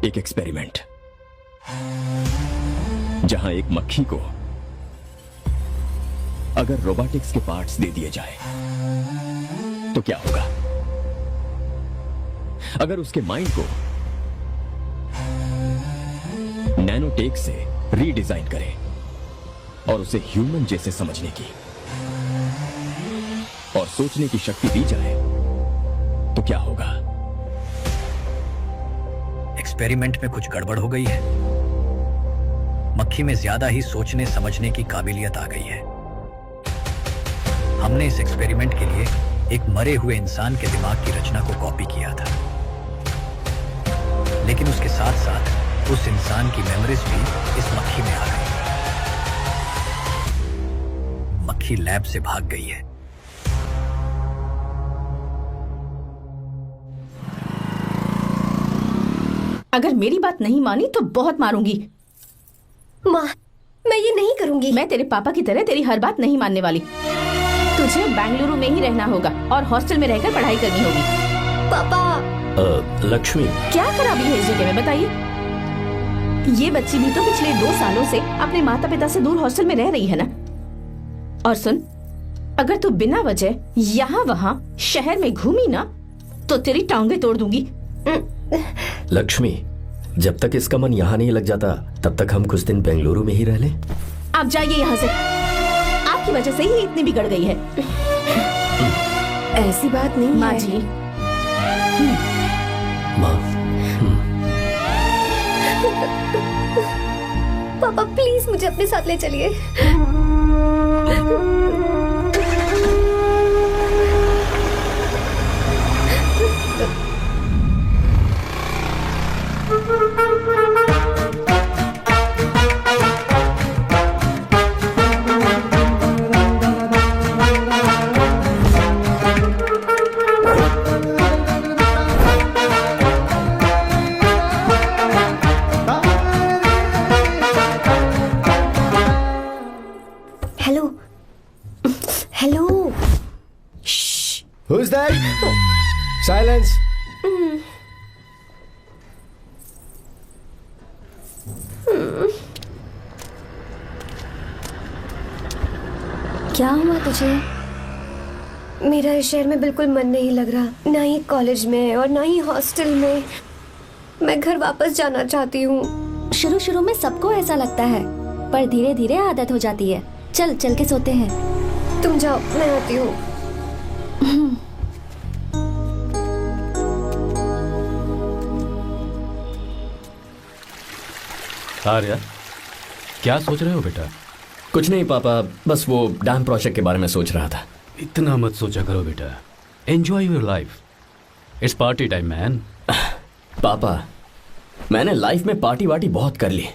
एक एक्सपेरिमेंट, जहां एक मक्खी को अगर रोबोटिक्स के पार्ट्स दे दिए जाए तो क्या होगा? अगर उसके माइंड को नैनोटेक से रीडिजाइन करें और उसे ह्यूमन जैसे समझने की और सोचने की शक्ति दी जाए तो क्या होगा? एक्सपेरिमेंट में कुछ गड़बड़ हो गई है। मक्खी में ज्यादा ही सोचने समझने की काबिलियत आ गई है। हमने इस एक्सपेरिमेंट के लिए एक मरे हुए इंसान के दिमाग की रचना को कॉपी किया था, लेकिन उसके साथ साथ उस इंसान की मेमोरीज भी इस मक्खी में आ गई। मक्खी लैब से भाग गई है। अगर मेरी बात नहीं मानी तो बहुत मारूंगी। माँ, मैं ये नहीं करूंगी। मैं तेरे पापा की तरह तेरी हर बात नहीं मानने वाली। तुझे बेंगलुरु में ही रहना होगा और हॉस्टल में रहकर पढ़ाई करनी होगी। पापा। लक्ष्मी, क्या खराबी है इस जगह में बताइए? ये बच्ची भी तो पिछले 2 सालों से अपने माता पिता से दूर हॉस्टल में रह रही है ना। और सुन, अगर तू बिना वजह यहाँ वहाँ शहर में घूमी ना तो तेरी टांगें तोड़ दूंगी। लक्ष्मी, जब तक इसका मन यहाँ नहीं लग जाता तब तक हम कुछ दिन बेंगलुरु में ही रह लें। आप जाइए यहाँ से। आपकी वजह से ही इतनी बिगड़ गई है। ऐसी बात नहीं माँ है। जी। माँ, पापा प्लीज मुझे अपने साथ ले चलिए। Hello hello. Who's that? Silence. क्या हुआ तुझे? मेरा इस शहर में बिल्कुल मन नहीं लग रहा, ना ही कॉलेज में और ना ही हॉस्टल में। मैं घर वापस जाना चाहती हूँ। शुरू शुरू में सबको ऐसा लगता है, पर धीरे धीरे आदत हो जाती है। चल चल के सोते हैं। तुम जाओ, मैं आती हूँ। आर्या, क्या सोच रहे हो बेटा? कुछ नहीं पापा, बस वो डैम प्रोजेक्ट के बारे में सोच रहा था। इतना मत सोचा करो बेटा। Enjoy your life. It's party time man. पापा, मैंने लाइफ में पार्टी वार्टी बहुत कर ली।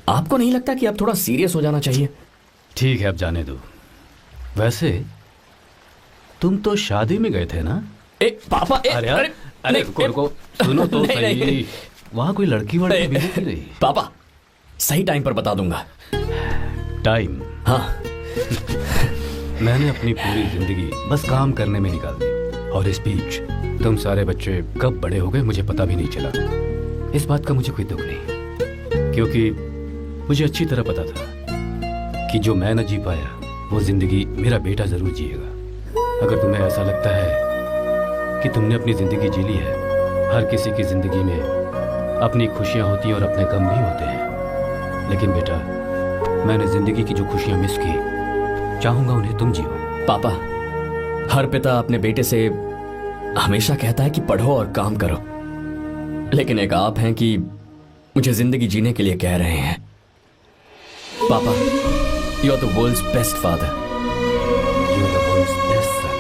आपको नहीं लगता कि अब थोड़ा सीरियस हो जाना चाहिए? ठीक है, अब जाने दो। वैसे तुम तो शादी में गए थे ना? पापा, अरे रुको, सुनो तो सही। वहां कोई लड़की वड़की मिली की नहीं? पापा, सही टाइम पर बता दूंगा। टाइम? हाँ। मैंने अपनी पूरी जिंदगी बस काम करने में निकाल दी, और इस बीच तुम सारे बच्चे कब बड़े हो गए मुझे पता भी नहीं चला। इस बात का मुझे कोई दुख नहीं, क्योंकि मुझे अच्छी तरह पता था कि जो मैं न जी पाया वो जिंदगी मेरा बेटा जरूर जिएगा। अगर तुम्हें ऐसा लगता है कि तुमने अपनी जिंदगी जी ली है, हर किसी की जिंदगी में अपनी खुशियां होती हैं और अपने गम भी होते हैं, लेकिन बेटा मैंने जिंदगी की जो खुशियां मिस की, चाहूंगा उन्हें तुम जियो। पापा, हर पिता अपने बेटे से हमेशा कहता है कि पढ़ो और काम करो, लेकिन एक आप हैं कि मुझे जिंदगी जीने के लिए कह रहे हैं। पापा, you are the world's best father. You are the world's best son.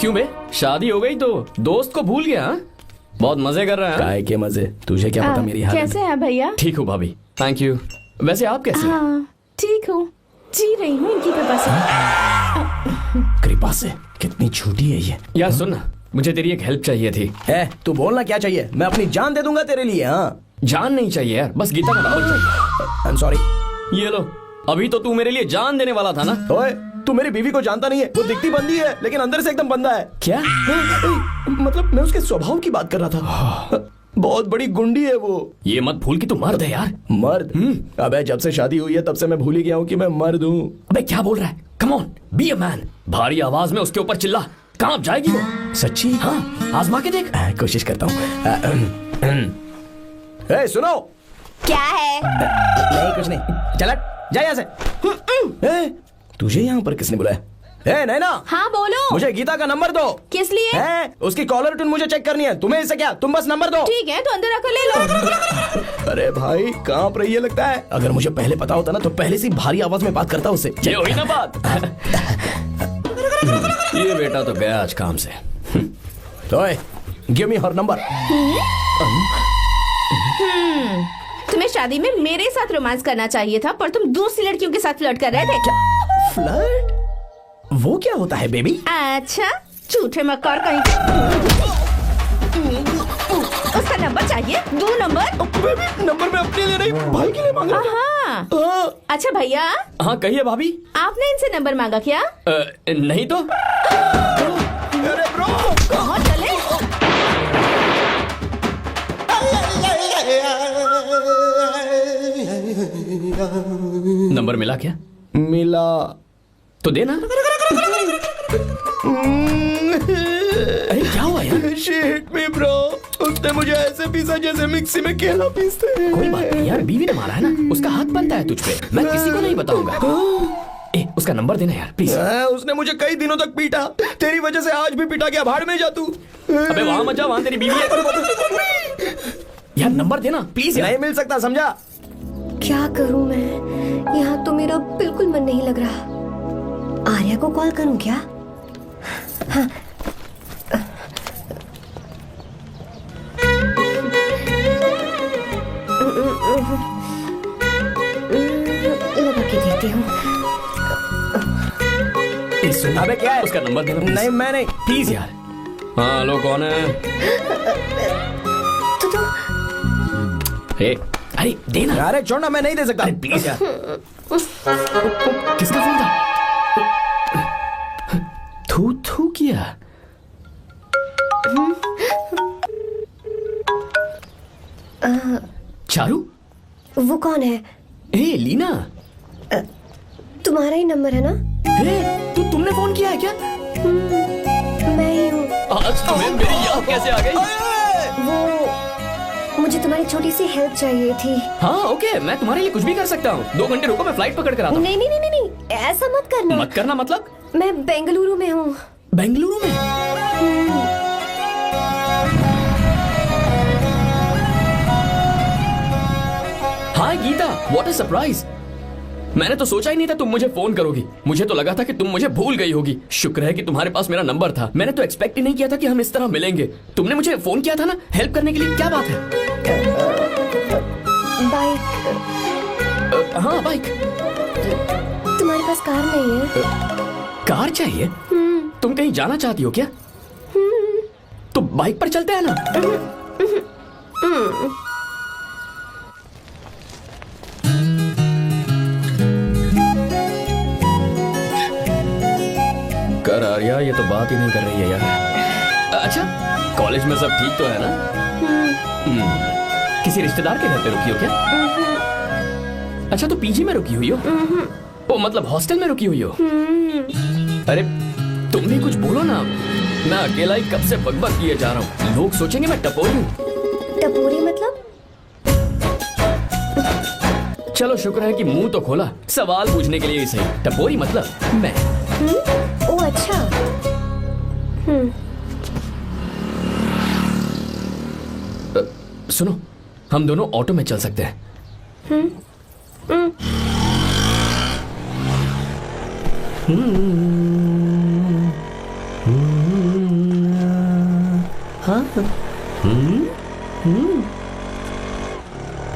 क्यों बे, शादी हो गई तो दोस्त को भूल गया? बहुत मजे कर रहा है। काय के मजे, तुझे क्या पता मेरी हालत। कैसे हैं भैया? ठीक हूँ भाभी, थैंक यू। वैसे आप कैसे हैं? हाँ ठीक हूँ, जी रही हूँ इनकी कृपा से। कृपा से? कितनी झूठी है ये। यार सुन ना, मुझे तेरी एक हेल्प चाहिए थी। तू बोलना क्या चाहिए, मैं अपनी जान दे दूंगा तेरे लिए। हाँ, जान नहीं चाहिए यार, बस गीता का नाम चाहिए। I am sorry. ये लो, अभी तो तू मेरे लिए जान देने वाला था ना। ओए, तू मेरी बीवी को जानता नहीं है, वो दिखती बंदी है लेकिन अंदर से एकदम बंदा है। क्या? मतलब मैं उसके स्वभाव की बात कर रहा था। बहुत बड़ी गुंडी है वो। ये मत भूल कि तू मर्द है यार। मर्द? अबे जब से शादी हुई है तब से मैं भूल ही गया हूँ कि मैं मर्द हूँ। अबे क्या बोल रहा है? Come on, be a man. भारी आवाज में उसके ऊपर चिल्ला। कहाँ जाएगी वो? सच्ची? हाँ, आजमा के देख। कोशिश करता हूँ। सुनो। क्या है? नहीं कुछ नहीं, चल जा यहाँ से। तुझे यहाँ पर किसने बुलाया? नैना। हाँ बोलो। मुझे गीता का नंबर दो। किस लिए? उसकी कॉलर ट्यून मुझे चेक करनी है। तुम्हें इससे क्या, तुम बस नंबर दो। ठीक है तो अंदर आकर ले लो। अरे भाई कांप रही है लगता है। अगर मुझे पहले पता होता ना तो पहले से भारी आवाज में बात करता उससे। ये हुई ना बात। ये बेटा तो गया आज काम से। ओए, गिव मी हर नंबर। तुम्हें शादी में मेरे साथ रोमांस करना चाहिए था, पर तुम दूसरी लड़कियों के साथ फ्लर्ट कर रहे थे। फ्लर्ट? वो क्या होता है बेबी? अच्छा, झूठे मक्कार कहीं के। उसका नंबर चाहिए? दो नंबर। बेबी नंबर मैं अपने लिए नहीं भाई के लिए मांग रहा हूं। हाँ। अच्छा भैया। हाँ कहिए भाभी। आपने इनसे नंबर मांगा क्या? नहीं तो। अरे ब्रो कहाँ चले? नंबर मिला क्या? मिला तो देना। अरे क्या हुआ यार? She hit me bro। उसने मुझे ऐसे पीसा जैसे मिक्सी में केला पीसते हैं। कोई बात नहीं यार, बीवी ने मारा है ना, उसका हाथ बनता है तुझ पे। मैं किसी को नहीं बताऊंगा। उसका नंबर देना यार प्लीज। उसने मुझे कई दिनों तक पीटा। तेरी वजह से आज भी पीटा गया। भाड़ में जा तू। अबे वहां मत जा, वहां तेरी बीवी है। यार नंबर देना प्लीज यार। नहीं मिल सकता, समझा? क्या करूं मैं? यहाँ तो मेरा बिल्कुल मन नहीं लग रहा। आर्या को कॉल करूं क्या? हाँ। लगा के देती हूँ। अबे क्या है? उसका नंबर देना नहीं मैं नहीं। प्लीज यार। हाँ हेलो, कौन है? तो अरे देना। अरे छोड़ना, मैं नहीं दे सकता। अरे प्लीज यार। किसका फोन था? थू थू किया। चारू? वो कौन है? लीना। तुम्हारा ही नंबर है ना? तुमने फोन किया है क्या? मैं ही हूँ। आज तुम्हें मेरी याद कैसे आ गई? वो मुझे तुम्हारी छोटी सी हेल्प चाहिए थी। हाँ ओके, मैं तुम्हारे लिए कुछ भी कर सकता हूँ। 2 घंटे रुको, मैं फ्लाइट पकड़ कर आता हूँ। नहीं नहीं नहीं नहीं, ऐसा मत करना। मत करना मतलब? मैं बेंगलुरु में हूँ। बेंगलुरु में? हाय गीता, व्हाट अ सरप्राइज। मैंने तो सोचा ही नहीं था तुम मुझे फोन करोगी। मुझे तो लगा था कि तुम मुझे भूल गई होगी। शुक्र है कि तुम्हारे पास मेरा नंबर था। मैंने तो एक्सपेक्ट ही नहीं किया था कि हम इस तरह मिलेंगे। तुमने मुझे फोन किया था ना हेल्प करने के लिए। क्या बात है? बाइक। हाँ बाइक। तुम्हारे पास कार नहीं है? कार चाहिए? तुम कहीं जाना चाहती हो क्या? तो बाइक पर चलते हैं ना। कर आर्या, ये तो बात ही नहीं कर रही है यार। अच्छा, कॉलेज में सब ठीक तो है ना? किसी रिश्तेदार के घर पे रुकी हो क्या? अच्छा, तो पीजी में रुकी हुई हो? ओ मतलब हॉस्टल में रुकी हुई हो? अरे तुम भी कुछ बोलो ना। मैं अकेला ही कब से बकबक किए जा रहा हूँ। लोग सोचेंगे मैं टपोरी हूँ। टपोरी मतलब? चलो शुक्र है कि मुंह तो खोला, सवाल पूछने के लिए ही सही। टपोरी मतलब मैं। ओ अच्छा। सुनो, हम दोनों ऑटो में चल सकते हैं।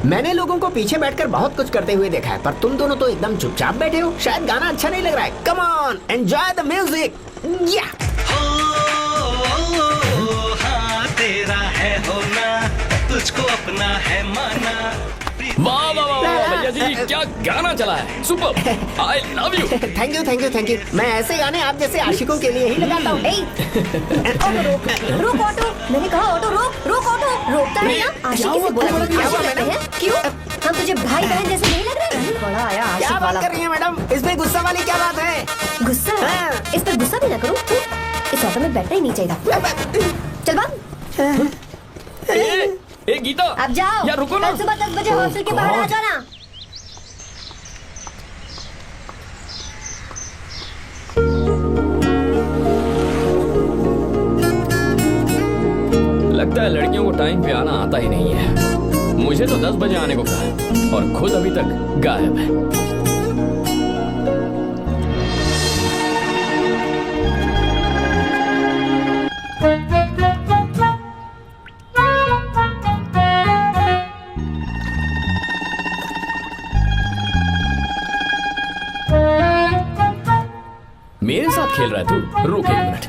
मैंने लोगों को पीछे बैठकर बहुत कुछ करते हुए देखा है, पर तुम दोनों तो एकदम चुपचाप बैठे हो। शायद गाना अच्छा नहीं लग रहा है। Come on, enjoy the music. या हाँ तेरा है होना, तुझको अपना है माना। वाह वाह वाह वाह, भैया जी क्या गाना चला है, super, I love you. Thank you thank you thank you. मैं ऐसे गाने आप जैसे आशिकों के लिए ही लगाता हूँ। ऑटो रोक, रोक ऑटो। मैंने कहा ऑटो रोक, रोक ऑटो। रोकता है ना, आशिकी से बोला कि आशिक लगते हैं। क्यों? हम तुझे भाई बहन जैसे नहीं लग रहे? बड़ा आया क्या आशिक बात वाला। कर रही है मैडम, इसमें गुस्सा वाली क्या बात है? गुस्सा? हाँ। इस पर गुस्सा भी ना करूं। इस ऑटो में बैठना ही नहीं चाहिए था। चल भाग। ए गीता, अब जाओ। यार रुको ना। कल सुबह 10 बजे हॉस्टल के बाहर आ जाना। लगता है लड़कियों को टाइम पे आना आता ही नहीं है। मुझे तो 10 बजे आने को कहा और खुद अभी तक गायब है। मेरे साथ खेल रहा है तू? रुक 1 मिनट।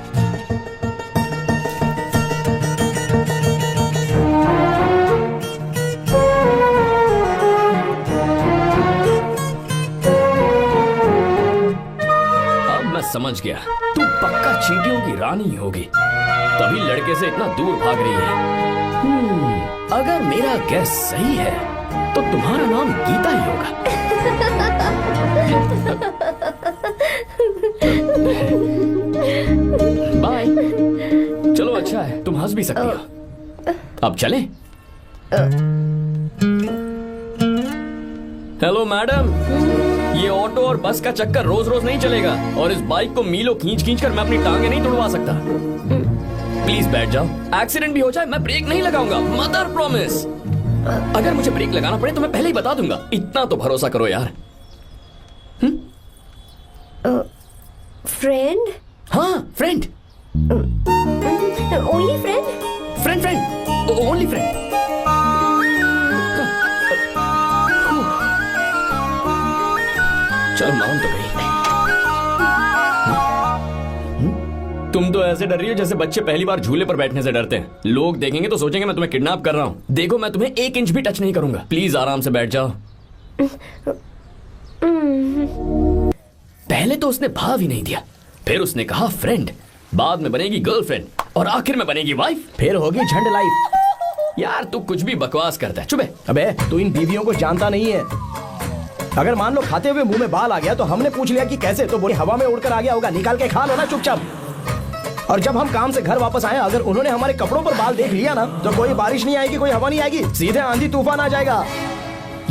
समझ गया, तू पक्का चींटियों की रानी होगी, तभी लड़के से इतना दूर भाग रही है। अगर मेरा गैस सही है तो तुम्हारा नाम गीता ही होगा। बाय। चलो अच्छा है, तुम हंस भी सकती हो। अब चलें? हेलो मैडम, ये ऑटो और बस का चक्कर रोज रोज नहीं चलेगा और इस बाइक को मीलों खींच खींच कर मैं अपनी टांगे नहीं तुड़वा सकता। प्लीज बैठ जाओ, एक्सीडेंट भी हो जाए मैं ब्रेक नहीं लगाऊंगा, मदर प्रॉमिस। अगर मुझे ब्रेक लगाना पड़े तो मैं पहले ही बता दूंगा, इतना तो भरोसा करो यार। फ्रेंड? हाँ friend. Only friend? Friend friend, only friend. चल मान तो गई। तुम तो ऐसे डर रही हो जैसे बच्चे पहली बार झूले पर बैठने से डरते हैं। लोग देखेंगे तो सोचेंगे मैं तुम्हें किडनैप कर रहा हूँ। देखो मैं तुम्हें 1 इंच भी टच नहीं करूंगा, प्लीज आराम से बैठ जाओ। पहले तो उसने भाव ही नहीं दिया, फिर उसने कहा फ्रेंड, बाद में बनेगी गर्लफ्रेंड और आखिर में बनेगी वाइफ, फिर होगी झंड लाइफ। यार तू कुछ भी बकवास करता है, चुप है। अबे तू इन बीवियों को जानता नहीं है। अगर मान लो खाते हुए मुंह में बाल आ गया तो हमने पूछ लिया कि कैसे, तो बोली हवा में उड़कर आ गया होगा, निकाल के खा लो ना चुपचाप। और जब हम काम से घर वापस आए, अगर उन्होंने हमारे कपड़ों पर बाल देख लिया ना तो कोई बारिश नहीं आएगी, कोई हवा नहीं आएगी, सीधे आंधी तूफान आ जाएगा।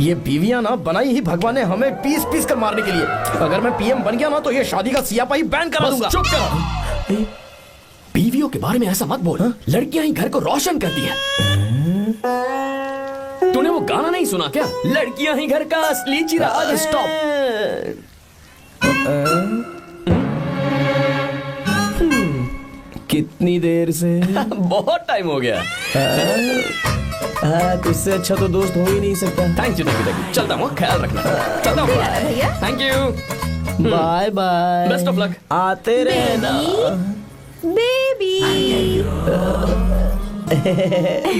ये बीवियां ना बनाई ही भगवान ने हमें पीस पीस कर मारने के लिए। अगर मैं पीएम बन गया ना तो ये शादी का सियापाही बैन करा दूंगा। चुप कर। बीवियों के बारे में ऐसा मत बोल, लड़कियां ही घर को रोशन करती है। तूने वो गाना नहीं सुना क्या, लड़कियां ही घर का असली चिराग। स्टॉप। कितनी देर से? बहुत टाइम हो गया। तुझसे अच्छा तो दोस्त हो ही नहीं सकता। Thank you thank you. चलता हूँ, ख्याल रखना। चलता हूँ भैया। Thank you. Bye bye. Best of luck. आते रहना। बेबी।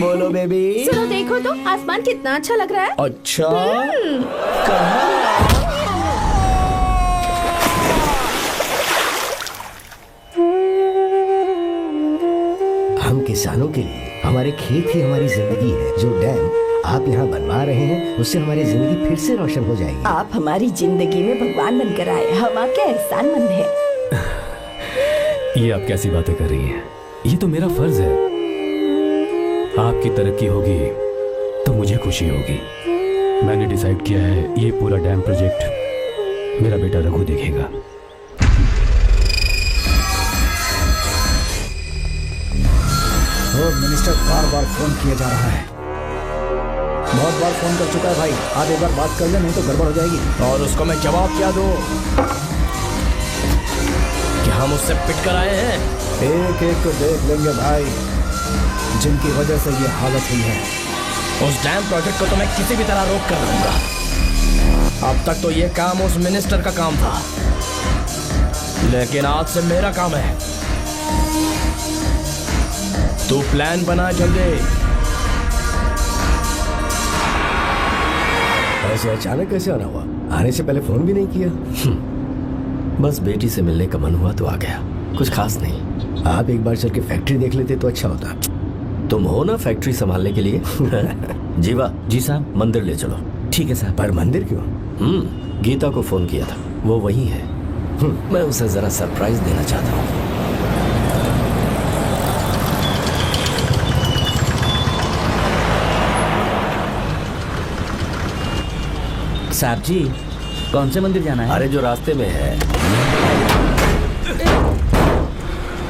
बोलो बेबी। सुनो देखो तो आसमान कितना अच्छा लग रहा है। अच्छा कहाँ? हम किसानों के लिए हमारे खेत ही हमारी जिंदगी है। जो डैम आप यहाँ बनवा रहे हैं उससे हमारी जिंदगी फिर से रोशन हो जाएगी। आप हमारी जिंदगी में भगवान बनकर आए, हम आपके एहसानमंद हैं। ये आप कैसी बातें कर रही हैं? ये तो मेरा फर्ज है। आपकी तरक्की होगी तो मुझे खुशी होगी। मैंने डिसाइड किया है ये पूरा डैम प्रोजेक्ट मेरा बेटा रघु देखेगा। मिनिस्टर बार बार फोन किया जा रहा है। बहुत बार फोन कर चुका है भाई, आप एक बार बात कर ले, नहीं तो गड़बड़ हो जाएगी। और उसको मैं जवाब क्या दूं कि हम उससे पिट कर आए हैं? एक एक को देख लेंगे भाई, जिनकी वजह से ये हालत हुई है। उस डैम प्रोजेक्ट को तो मैं किसी भी तरह रोक कर दूंगा। अब तक तो ये काम उस मिनिस्टर का काम था, लेकिन आज से मेरा काम है। तू प्लान बना जल्दी। ऐसे अचानक कैसे आना हुआ? आने से पहले फोन भी नहीं किया? बस बेटी से मिलने का मन हुआ तो आ गया, कुछ खास नहीं। आप एक बार चल के फैक्ट्री देख लेते तो अच्छा होता। तुम हो ना फैक्ट्री संभालने के लिए। जीवा जी साहब। मंदिर ले चलो। ठीक है साहब। पर मंदिर क्यों? गीता को फोन किया था, वो वही है। मैं उसे जरा सरप्राइज देना चाहता हूँ। साहब जी, कौन से मंदिर जाना है? अरे जो रास्ते में है।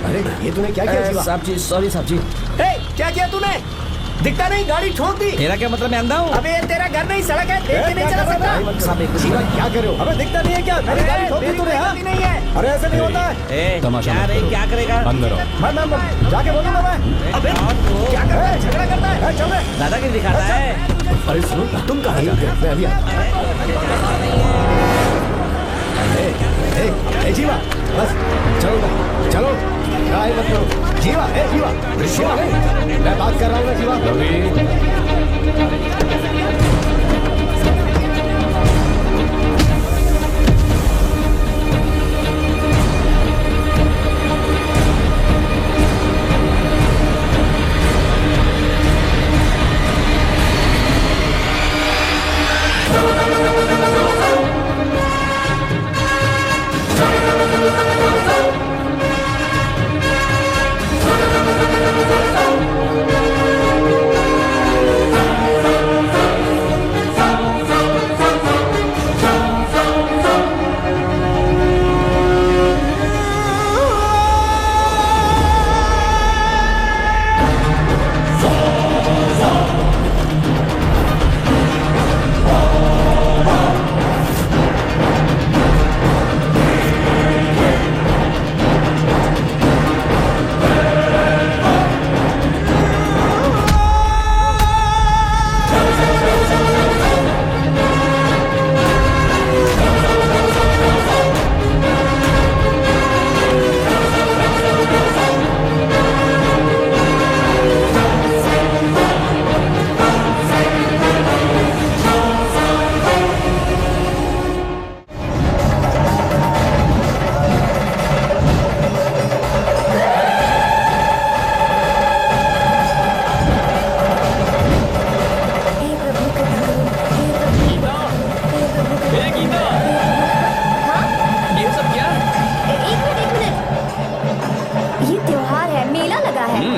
अरे ये तूने क्या किया जीवा? साहब जी, सॉरी साहब जी। क्या किया तूने? दिखता नहीं, गाड़ी ठोक दी। तेरा क्या मतलब, मैं अंधा हूँ? अबे ये तेरा घर नहीं, सड़क है, देख के नहीं चला सकता। साहब एक जीवा क्या कर रहे हो? हमें दिखता नहीं है क्या? मेरी गाड़ी ठोक दी तूने? हाँ? नहीं है। अरे ऐसे नहीं होता है। तमाशा क्या मत रे, करो। क्या करेगा? अंदर आओ। मैं जाके बोलूंगा मैं। अबे क्या करता है? झगड़ा करता है? चल बे। दादागिरी दिखाता है। अरे सुनो, तुम कहाँ जा रहे हो? मैं अभी ए जीवा, बस चलो चलो, ट्राई मत करो। जीवा, जीवा, जीवा, मैं बात कर रहा हूँ ना जीवा।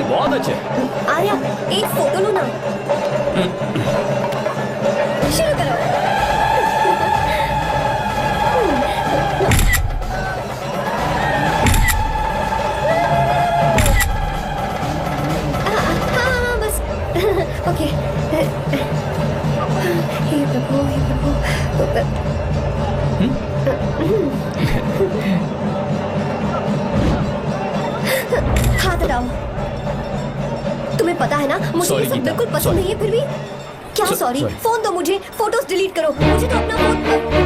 बहुत अच्छे। आर्या, एक फोटो लो ना। शुरू करो। हाँ, बस ओके। हे प्रभु, हे प्रभु। हाथ हटाओ। तुम्हें पता है ना, मुझे ये सब बिल्कुल पसंद नहीं है, फिर भी क्या सॉरी? फोन दो मुझे, फोटोज डिलीट करो। मुझे तो अपना फोन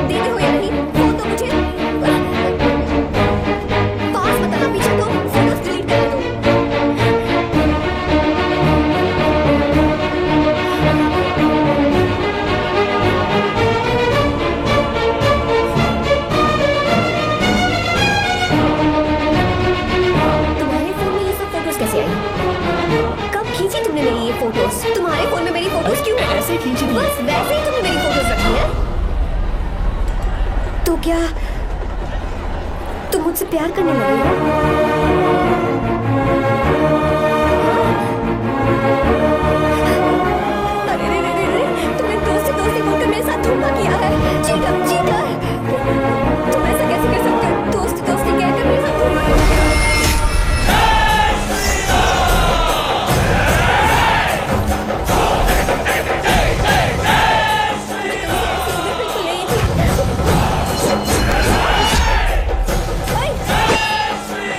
देते हो या नहीं? फोन दो मुझे। पास मत आना, पीछे तो फोटोज डिलीट कर दो। तुम्हारे फोन में ये सब फोटोज कैसे आई? कब खींची तुमने मेरी ये फोटोज? तुम्हारे फोन में मेरी फोटोज क्यों? ऐसे खींची थी। बस वैसे ही तुमने मेरी फोटोज रखी है। तो क्या तुम मुझसे प्यार करने लगे हो? अरे रे रे रे रे, तुमने दोस्ती दोस्ती बोलकर मेरे साथ धोखा किया है। Cheater, cheater. तुम ऐसा कैसे कर सकते हो? दोस्ती दोस्ती कहकर मेरे साथ धोखा किया।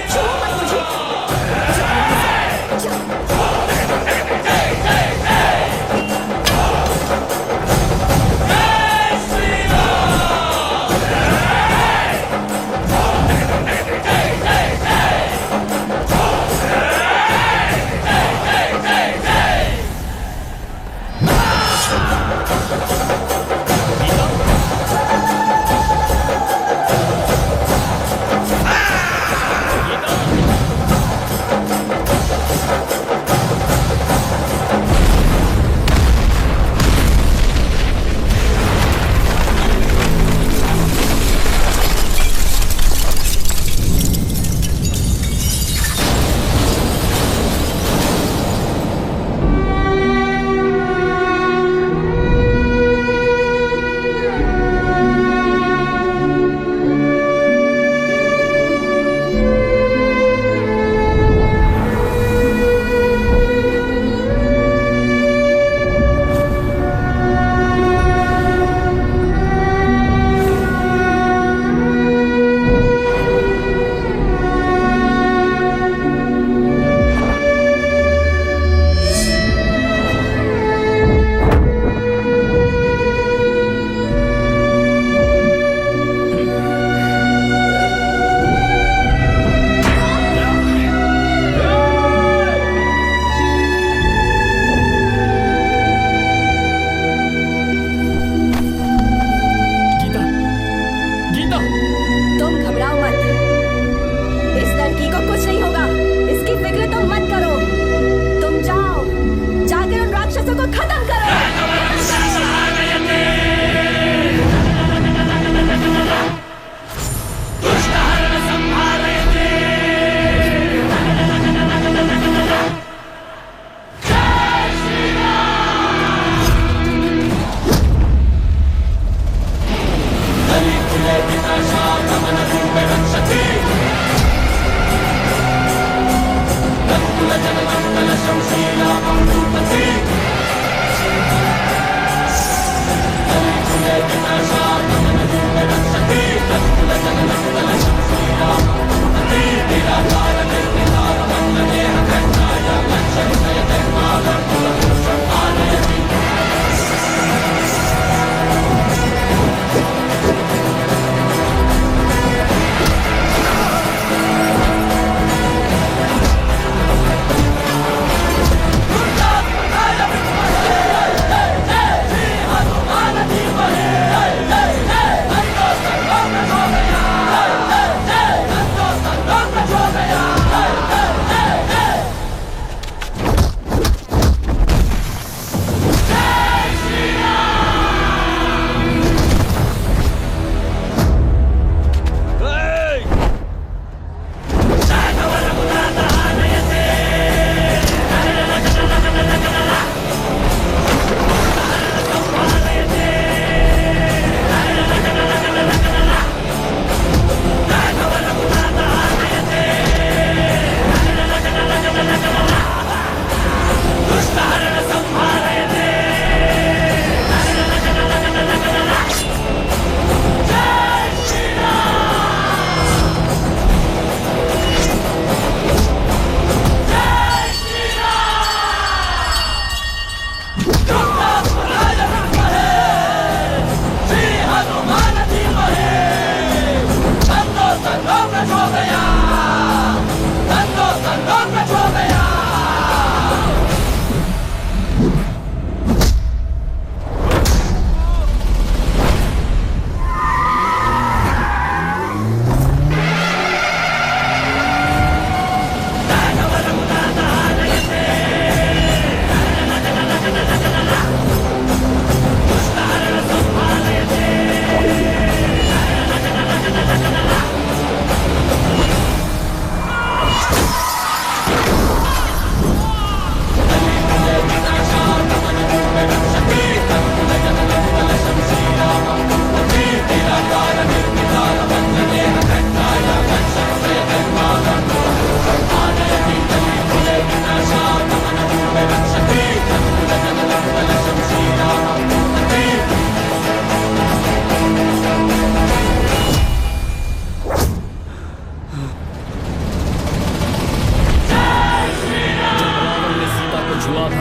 छुओ मत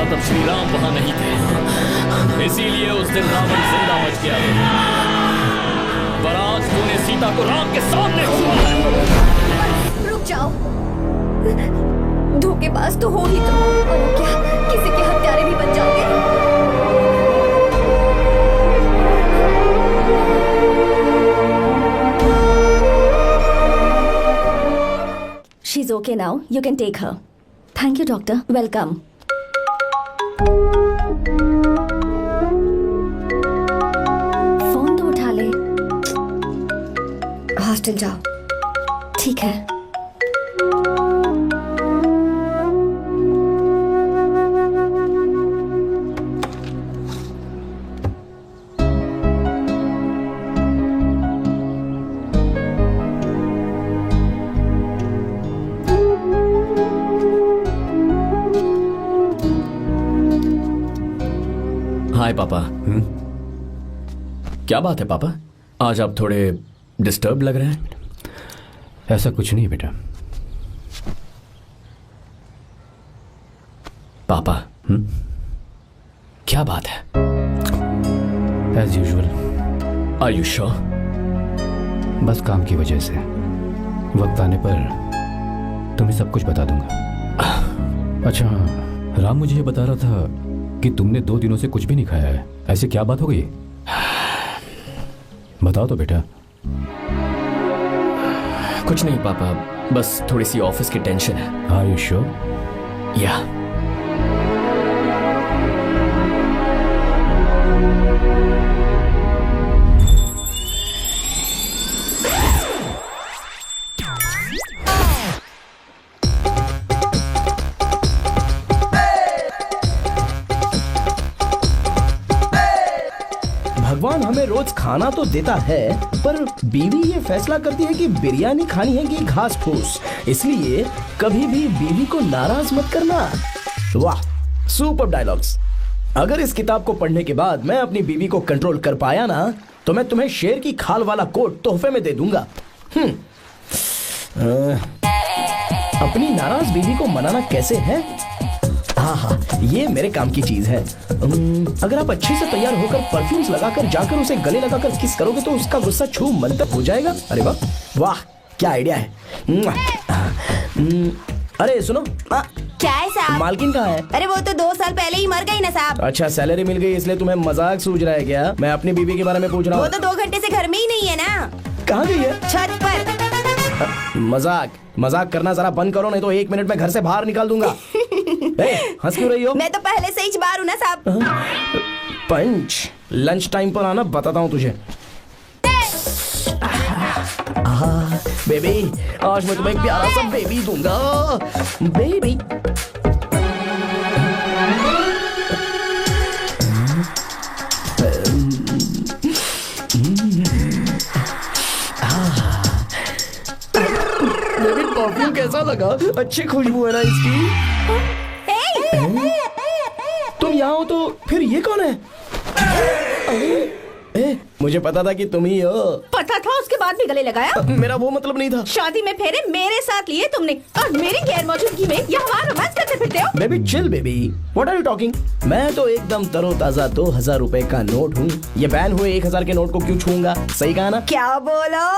तब श्री राम वहां नहीं थे, इसीलिए उस दिन रावण जिंदा बच गया। पर आज तूने सीता को राम के सामने हुआ है। रुक जाओ, धोखेबाज तो हो ही तुम, और क्या किसी के हत्यारे भी बन जाओगे। She's okay now. You can take her. Thank you, doctor. Welcome. Phone तो उठा ले। हॉस्टल जाओ। ठीक है। हाय पापा। क्या बात है पापा, आज आप थोड़े डिस्टर्ब लग रहे हैं। ऐसा कुछ नहीं बेटा। पापा क्या बात है? As usual. Are you sure? बस काम की वजह से वक्त आने पर तुम्हें सब कुछ बता दूंगा। अच्छा हाँ, राम मुझे ये बता रहा था कि तुमने 2 दिनों से कुछ भी नहीं खाया है। ऐसे क्या बात हो गई? बताओ तो बेटा। कुछ नहीं पापा, बस थोड़ी सी ऑफिस की टेंशन है। Are you sure? या भगवान हमें रोज खाना तो देता है, पर बीवी ये फैसला करती है कि बिरयानी खानी है कि घास फूस। इसलिए कभी भी बीवी को नाराज मत करना। वाह, सुपर डायलॉग्स। अगर इस किताब को पढ़ने के बाद मैं अपनी बीवी को कंट्रोल कर पाया ना, तो मैं तुम्हें शेर की खाल वाला कोट तोहफे में दे दूंगा। अपनी नाराज बीवी को मनाना कैसे है? हाँ, ये मेरे काम की चीज है। अगर आप अच्छे से तैयार होकर परफ्यूम्स लगाकर जाकर उसे गले लगाकर किस करोगे तो उसका गुस्सा छू मंतक हो जाएगा। अरे वाह वाह, क्या आइडिया है। अरे सुनो, क्या है साहब? मालकिन कहाँ है? अरे वो तो 2 साल पहले ही मर गई ना साहब। अच्छा, सैलरी मिल गई इसलिए तुम्हें मजाक सूझ रहा है क्या? मैं अपनी बीवी के बारे में पूछ रहा हूँ। वो तो 2 घंटे से घर में ही नहीं है ना। कहाँ गई है? छत पर। मजाक करना जरा बंद करो, नहीं तो 1 मिनट में घर से बाहर निकाल दूंगा। हंस क्यों रही हो? मैं तो पहले से ही बाहर हूँ ना साहब। पंच, लंच टाइम पर आना, बताता हूँ तुझे। बेबी, आज मैं तुम्हें एक प्यारा सा बेबी दूंगा। बेबी परफ्यूम कैसा लगा? अच्छी खुशबू है ना इसकी। तुम यहाँ हो तो फिर ये कौन है? मुझे पता था कि तुम ही हो। पता था, उसके बाद भी गले लगाया? मेरा वो मतलब नहीं था। शादी में फेरे मेरे साथ लिए तुमने और मेरी गैर मौजूदगी में यहाँ रोमांस करते फिरते हो। Baby chill baby, what are you talking? मैं तो एकदम तरोताजा 2000 रुपए का नोट हूँ। ये बैन हुए 1000 के नोट को क्यों छूंगा? सही कहा ना? क्या बोलो?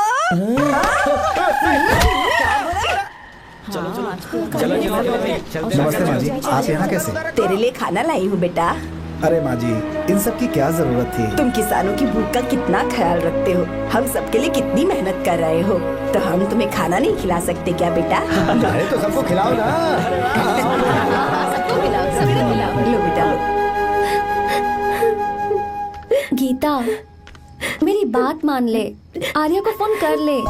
नमस्ते माँ जी, आप यहाँ कैसे? तेरे लिए खाना लाई हूँ बेटा। अरे माँ जी, इन सब की क्या जरूरत थी? तुम किसानों की भूख का कितना ख्याल रखते हो, हम सबके लिए कितनी मेहनत कर रहे हो, तो हम तुम्हें खाना नहीं खिला सकते क्या बेटा? अरे तो सबको खिलाओ ना। सबको खिलाओ, सबको खिलाओ। लो बेटा लो। गीता, मेरी बात मान ले, आर्या को फोन कर ले।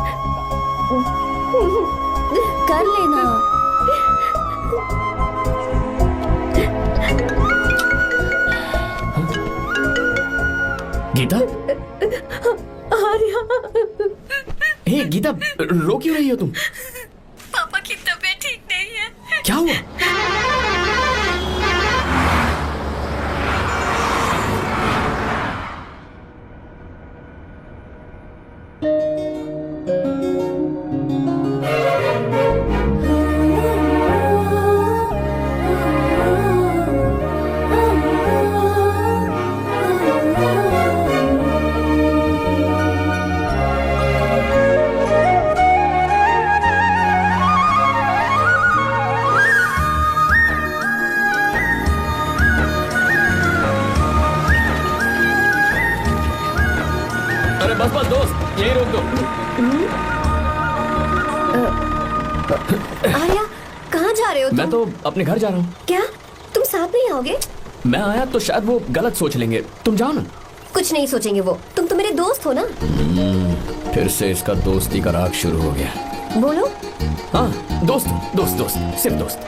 कर लेना। गीता, आर्या, हे गीता, रो क्यों रही हो तुम? पापा की तबीयत ठीक नहीं है। क्या हुआ? आर्या, कहाँ जा रहे हो तुम? मैं तो अपने घर जा रहा हूँ। क्या तुम साथ नहीं आओगे? मैं आया तो शायद वो गलत सोच लेंगे, तुम जाओ ना। कुछ नहीं सोचेंगे वो, तुम तो मेरे दोस्त हो ना। फिर से इसका दोस्ती का राग शुरू हो गया। बोलो। हाँ, दोस्त दोस्त दोस्त, सिर्फ दोस्त।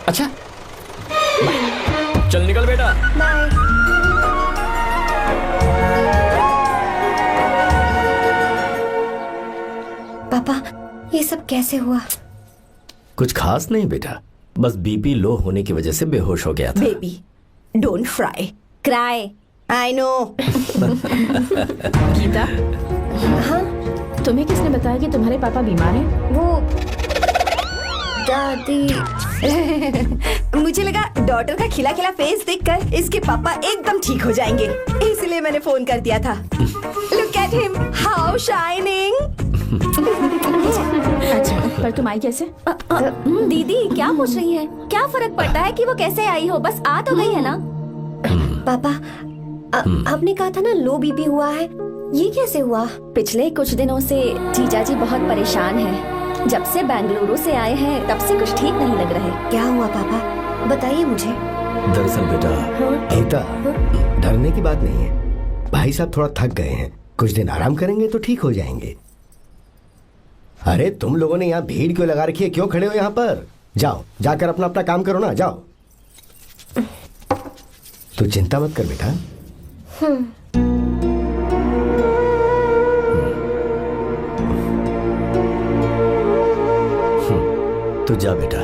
अच्छा बाय। चल निकल बेटा। बाय। पापा, ये सब कैसे हुआ? कुछ खास नहीं बेटा, बस बीपी लो होने की वजह से बेहोश हो गया था। Baby, don't fry, cry, I know. Geeta, हाँ? तुम्हें किसने बताया कि तुम्हारे पापा बीमार हैं? वो दादी। मुझे लगा डॉटर का खिला खिला फेस देखकर इसके पापा एकदम ठीक हो जाएंगे, इसलिए मैंने फोन कर दिया था। Look at him, how shining. अच्छा, पर तुम आई कैसे? दीदी क्या पूछ रही है? क्या फर्क पड़ता है कि वो कैसे आई हो, बस आ तो गई है ना। पापा, आपने कहा था ना लो बीपी हुआ है, ये कैसे हुआ? पिछले कुछ दिनों से जीजा जी बहुत परेशान हैं। जब से बेंगलुरु से आए हैं तब से कुछ ठीक नहीं लग रहे। क्या हुआ पापा, बताइए मुझे। दरअसल बेटा, गीता, डरने की बात नहीं है। भाई साहब थोड़ा थक गए हैं, कुछ दिन आराम करेंगे तो ठीक हो जाएंगे। अरे तुम लोगों ने यहाँ भीड़ क्यों लगा रखी है? क्यों खड़े हो यहाँ पर? जाओ, जाकर अपना अपना काम करो ना, जाओ। तू चिंता मत कर बेटा। तू जा बेटा,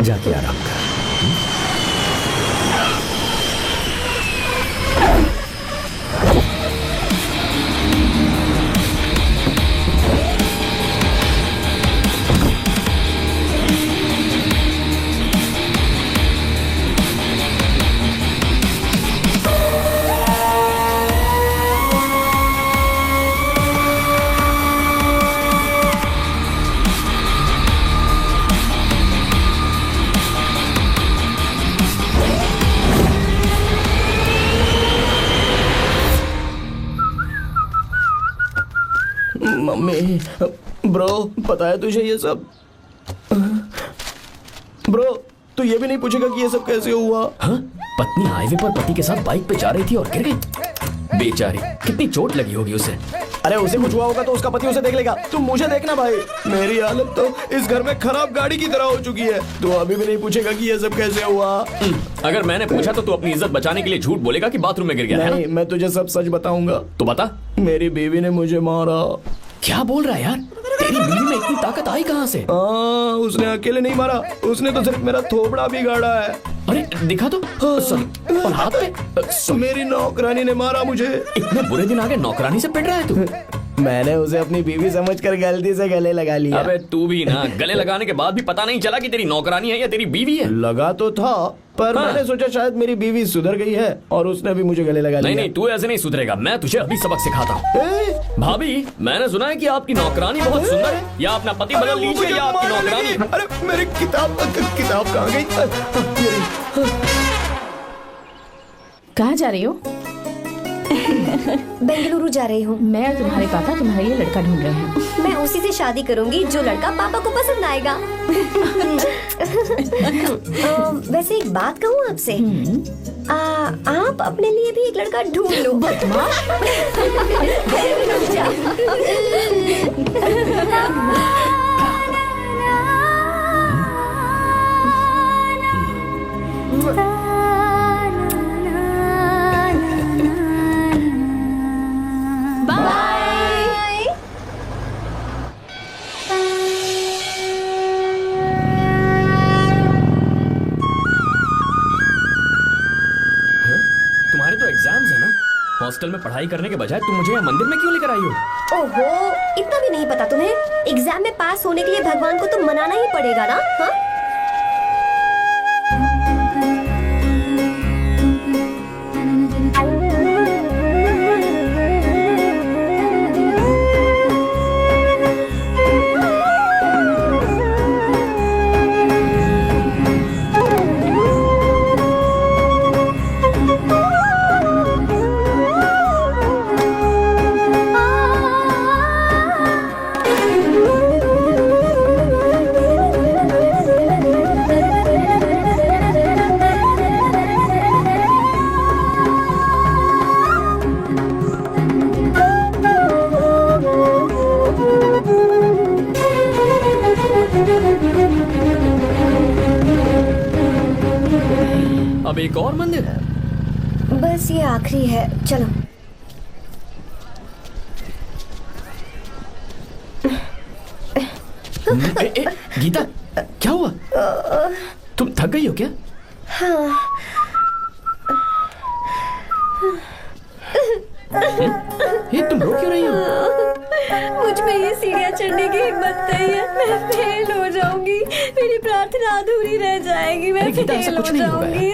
जाके आराम कर। मम्मी, ब्रो, पता है तुझे ये सब? ब्रो, तू ये भी नहीं पूछेगा कि ये सब कैसे हुआ? हाँ? पत्नी हाईवे पर पति के साथ बाइक पे जा रही थी और गिर गई। बेचारी, कितनी चोट लगी होगी उसे। अरे उसे कुछ हुआ होगा तो उसका पति उसे देख लेगा, तुम मुझे देखना भाई। मेरी हालत तो इस घर में खराब गाड़ी की तरह हो चुकी है। तू अभी भी नहीं पूछेगा कि ये सब कैसे हुआ? अगर मैंने पूछा तो तू अपनी इज्जत बचाने के लिए झूठ बोलेगा कि बाथरूम में गिर गया है नहीं, मैं तुझे सब सच बताऊंगा। तो बता। मेरी बीवी ने मुझे मारा। क्या बोल रहा है यार? तेरी बीवी में इतनी ताकत आई कहाँ से? उसने अकेले नहीं मारा, उसने तो सिर्फ मेरा थोबड़ा बिगाड़ा है। अरे दिखा तो। सॉरी, और हाथ पे? मेरी नौकरानी ने मारा मुझे। इतने बुरे दिन आ गए, नौकरानी से पिट रहा है तू? मैंने उसे अपनी बीवी समझकर गलती से गले लगा लिया। अबे तू भी ना, गले लगाने के बाद भी पता नहीं चला कि तेरी नौकरानी है या तेरी बीवी है? लगा तो था, पर हाँ। मैंने सोचा शायद मेरी बीवी सुधर गई है और उसने भी मुझे गले लगा लिया। नहीं, तू ऐसे नहीं सुधरेगा, मैं तुझे अभी सबक सिखाता हूँ। भाभी, मैंने सुना है कि आपकी नौकरानी बहुत सुंदर है, या अपना पति बदल लीजिए या आपकी नौकरानी। अरे मेरी किताब कहाँ गई? कहाँ जा रही हो? बेंगलुरु जा रही हूँ। मैं और तुम्हारे पापा तुम्हारे लिए लड़का ढूंढ रहे हैं। मैं उसी से शादी करूंगी जो लड़का पापा को पसंद आएगा। वैसे एक बात कहूँ आपसे, आप अपने लिए भी एक लड़का ढूंढ लो। बदमाश। हॉस्टल में पढ़ाई करने के बजाय तुम मुझे यहाँ मंदिर में क्यों लेकर आई हो? ओहो, इतना भी नहीं पता तुम्हें? एग्जाम में पास होने के लिए भगवान को तो मनाना ही पड़ेगा ना? हाँ? अब एक और मंदिर? बस ये आखिरी है, चलो। गीता, क्या हुआ? तुम थक गई हो क्या? हाँ। ये तुम रो क्यों रही हो? मुझ में ये सीढ़ियाँ चढ़ने की हिम्मत नहीं है। मैं फेल हो जाऊंगी, मेरी प्रार्थना अधूरी रह जाएगी। मैं फेल हो जाऊंगी,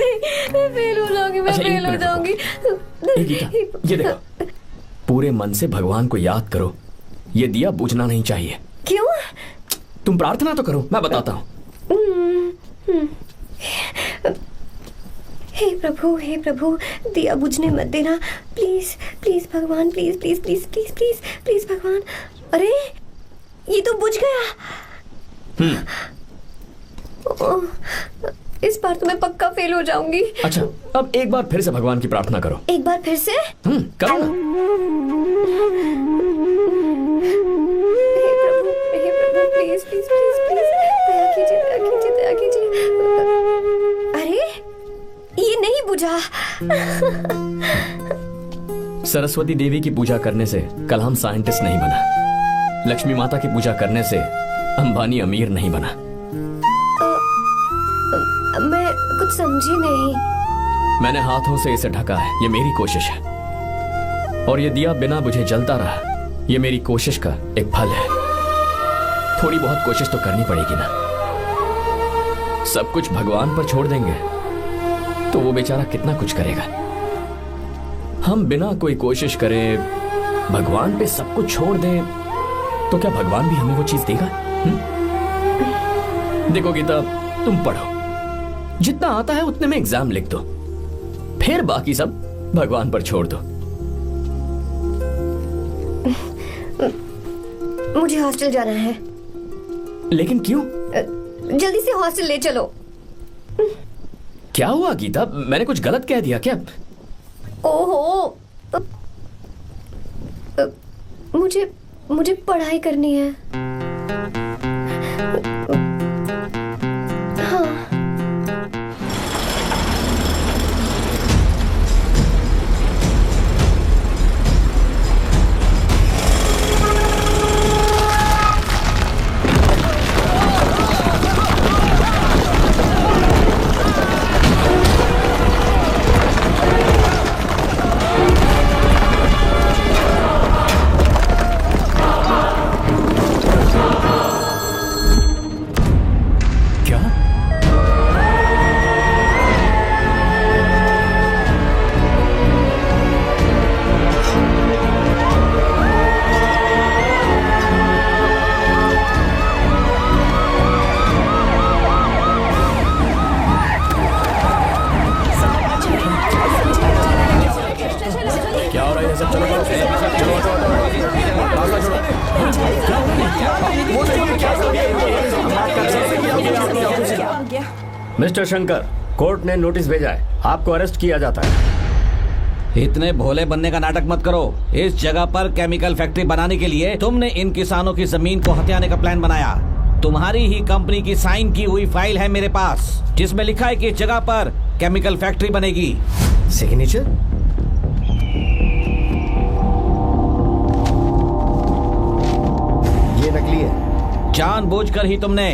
मैं फेल हो जाऊंगी, मैं फेल हो जाऊंगी। गीता, ये देखो, पूरे मन से भगवान को याद करो। ये दिया बुझना नहीं चाहिए। क्यों? तुम प्रार्थना तो करो, मैं बताता हूँ। हे प्रभु, दिया बुझने मत देना, प्लीज प्लीज भगवान, please please please please please please भगवान। अरे ये तो बुझ गया। इस बार तो मैं पक्का फेल हो जाऊंगी। अच्छा, अब एक बार फिर से भगवान की प्रार्थना करो। एक बार फिर से? करो ना। हे प्रभु, प्लीज प्लीज प्लीज प्लीज, दया कीजिए, दया कीजिए, दया कीजिए। अरे ये नहीं बुझा। सरस्वती देवी की पूजा करने से कलाम साइंटिस्ट नहीं बना। लक्ष्मी माता की पूजा करने से अंबानी अमीर नहीं बना। मैं कुछ समझी नहीं। मैंने हाथों से इसे ढका है, ये मेरी कोशिश है। और ये दिया बिना बुझे जलता रहा, ये मेरी कोशिश का एक फल है। थोड़ी बहुत कोशिश तो करनी पड़ेगी ना। सब कुछ भगवान पर छोड़ देंगे तो वो बेचारा कितना कुछ करेगा। हम बिना कोई कोशिश करें भगवान पे सब कुछ छोड़ दें तो क्या भगवान भी हमें वो चीज देगा? देखो गीता, तुम पढ़ो, जितना आता है उतने में एग्जाम लिख दो, फिर बाकी सब भगवान पर छोड़ दो। मुझे हॉस्टल जाना है। लेकिन क्यों? जल्दी से हॉस्टल ले चलो। क्या हुआ गीता, मैंने कुछ गलत कह दिया क्या? ओहो, मुझे पढ़ाई करनी है। हाँ। मिस्टर शंकर, कोर्ट ने नोटिस भेजा है, आपको अरेस्ट किया जाता है। इतने भोले बनने का नाटक मत करो। इस जगह पर केमिकल फैक्ट्री बनाने के लिए तुमने इन किसानों की जमीन को हथियाने का प्लान बनाया। तुम्हारी ही कंपनी की साइन की हुई फाइल है मेरे पास, जिसमें लिखा है कि इस जगह पर केमिकल फैक्ट्री बनेगी। सिग्नेचर? ये नकली है। जानबूझकर ही तुमने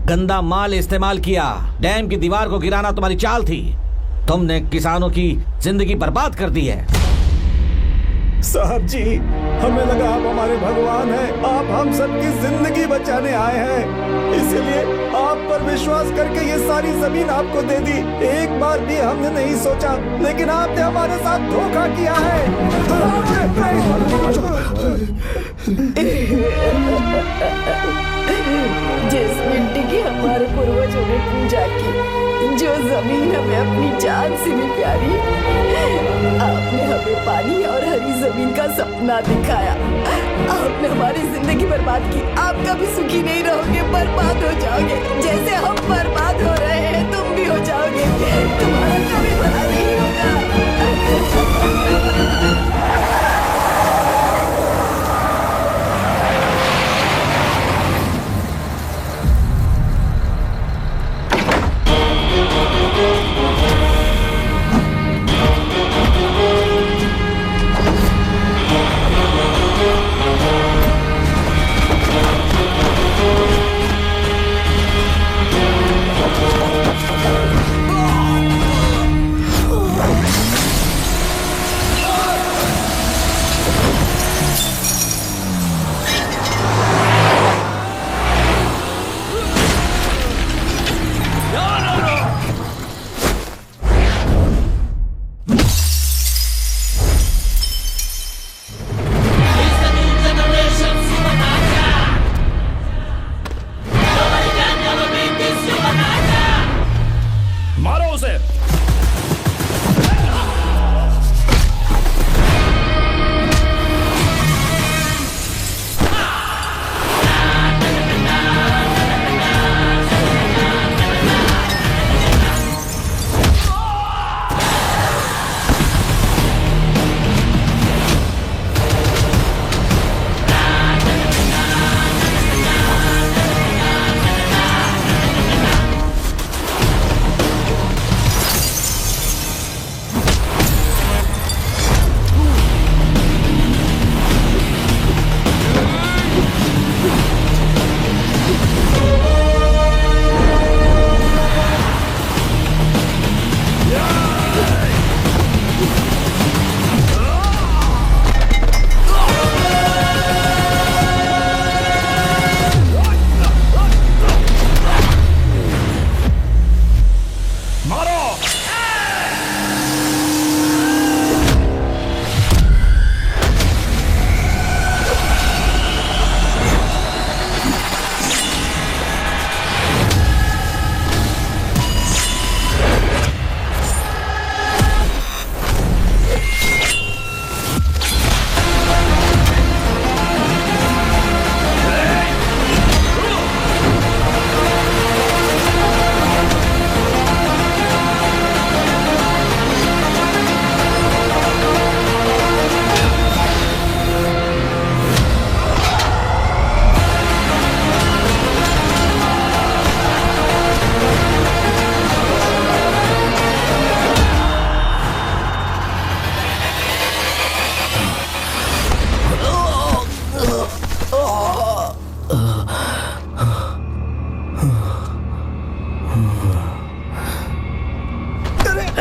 गंदा माल इस्तेमाल किया। डैम की दीवार को गिराना तुम्हारी चाल थी। तुमने किसानों की जिंदगी बर्बाद कर दी है। साहब जी, हमें लगा आप हमारे भगवान हैं, आप हम सबकी जिंदगी बचाने आए हैं, इसलिए आप पर विश्वास करके ये सारी जमीन आपको दे दी। एक बार भी हमने नहीं सोचा, लेकिन आपने हमारे साथ धोखा किया है। जिस मिट्टी की हमारे पूर्वजों ने पूजा की, जो जमीन हमें अपनी जान से भी प्यारी, आपने हमें पानी और हरी जमीन का सपना दिखाया। आपने हमारी जिंदगी बर्बाद की। आप कभी सुखी नहीं रहोगे, बर्बाद हो जाओगे। जैसे हम बर्बाद हो रहे हैं तुम भी हो जाओगे। तुम्हारा कभी भला नहीं होगा।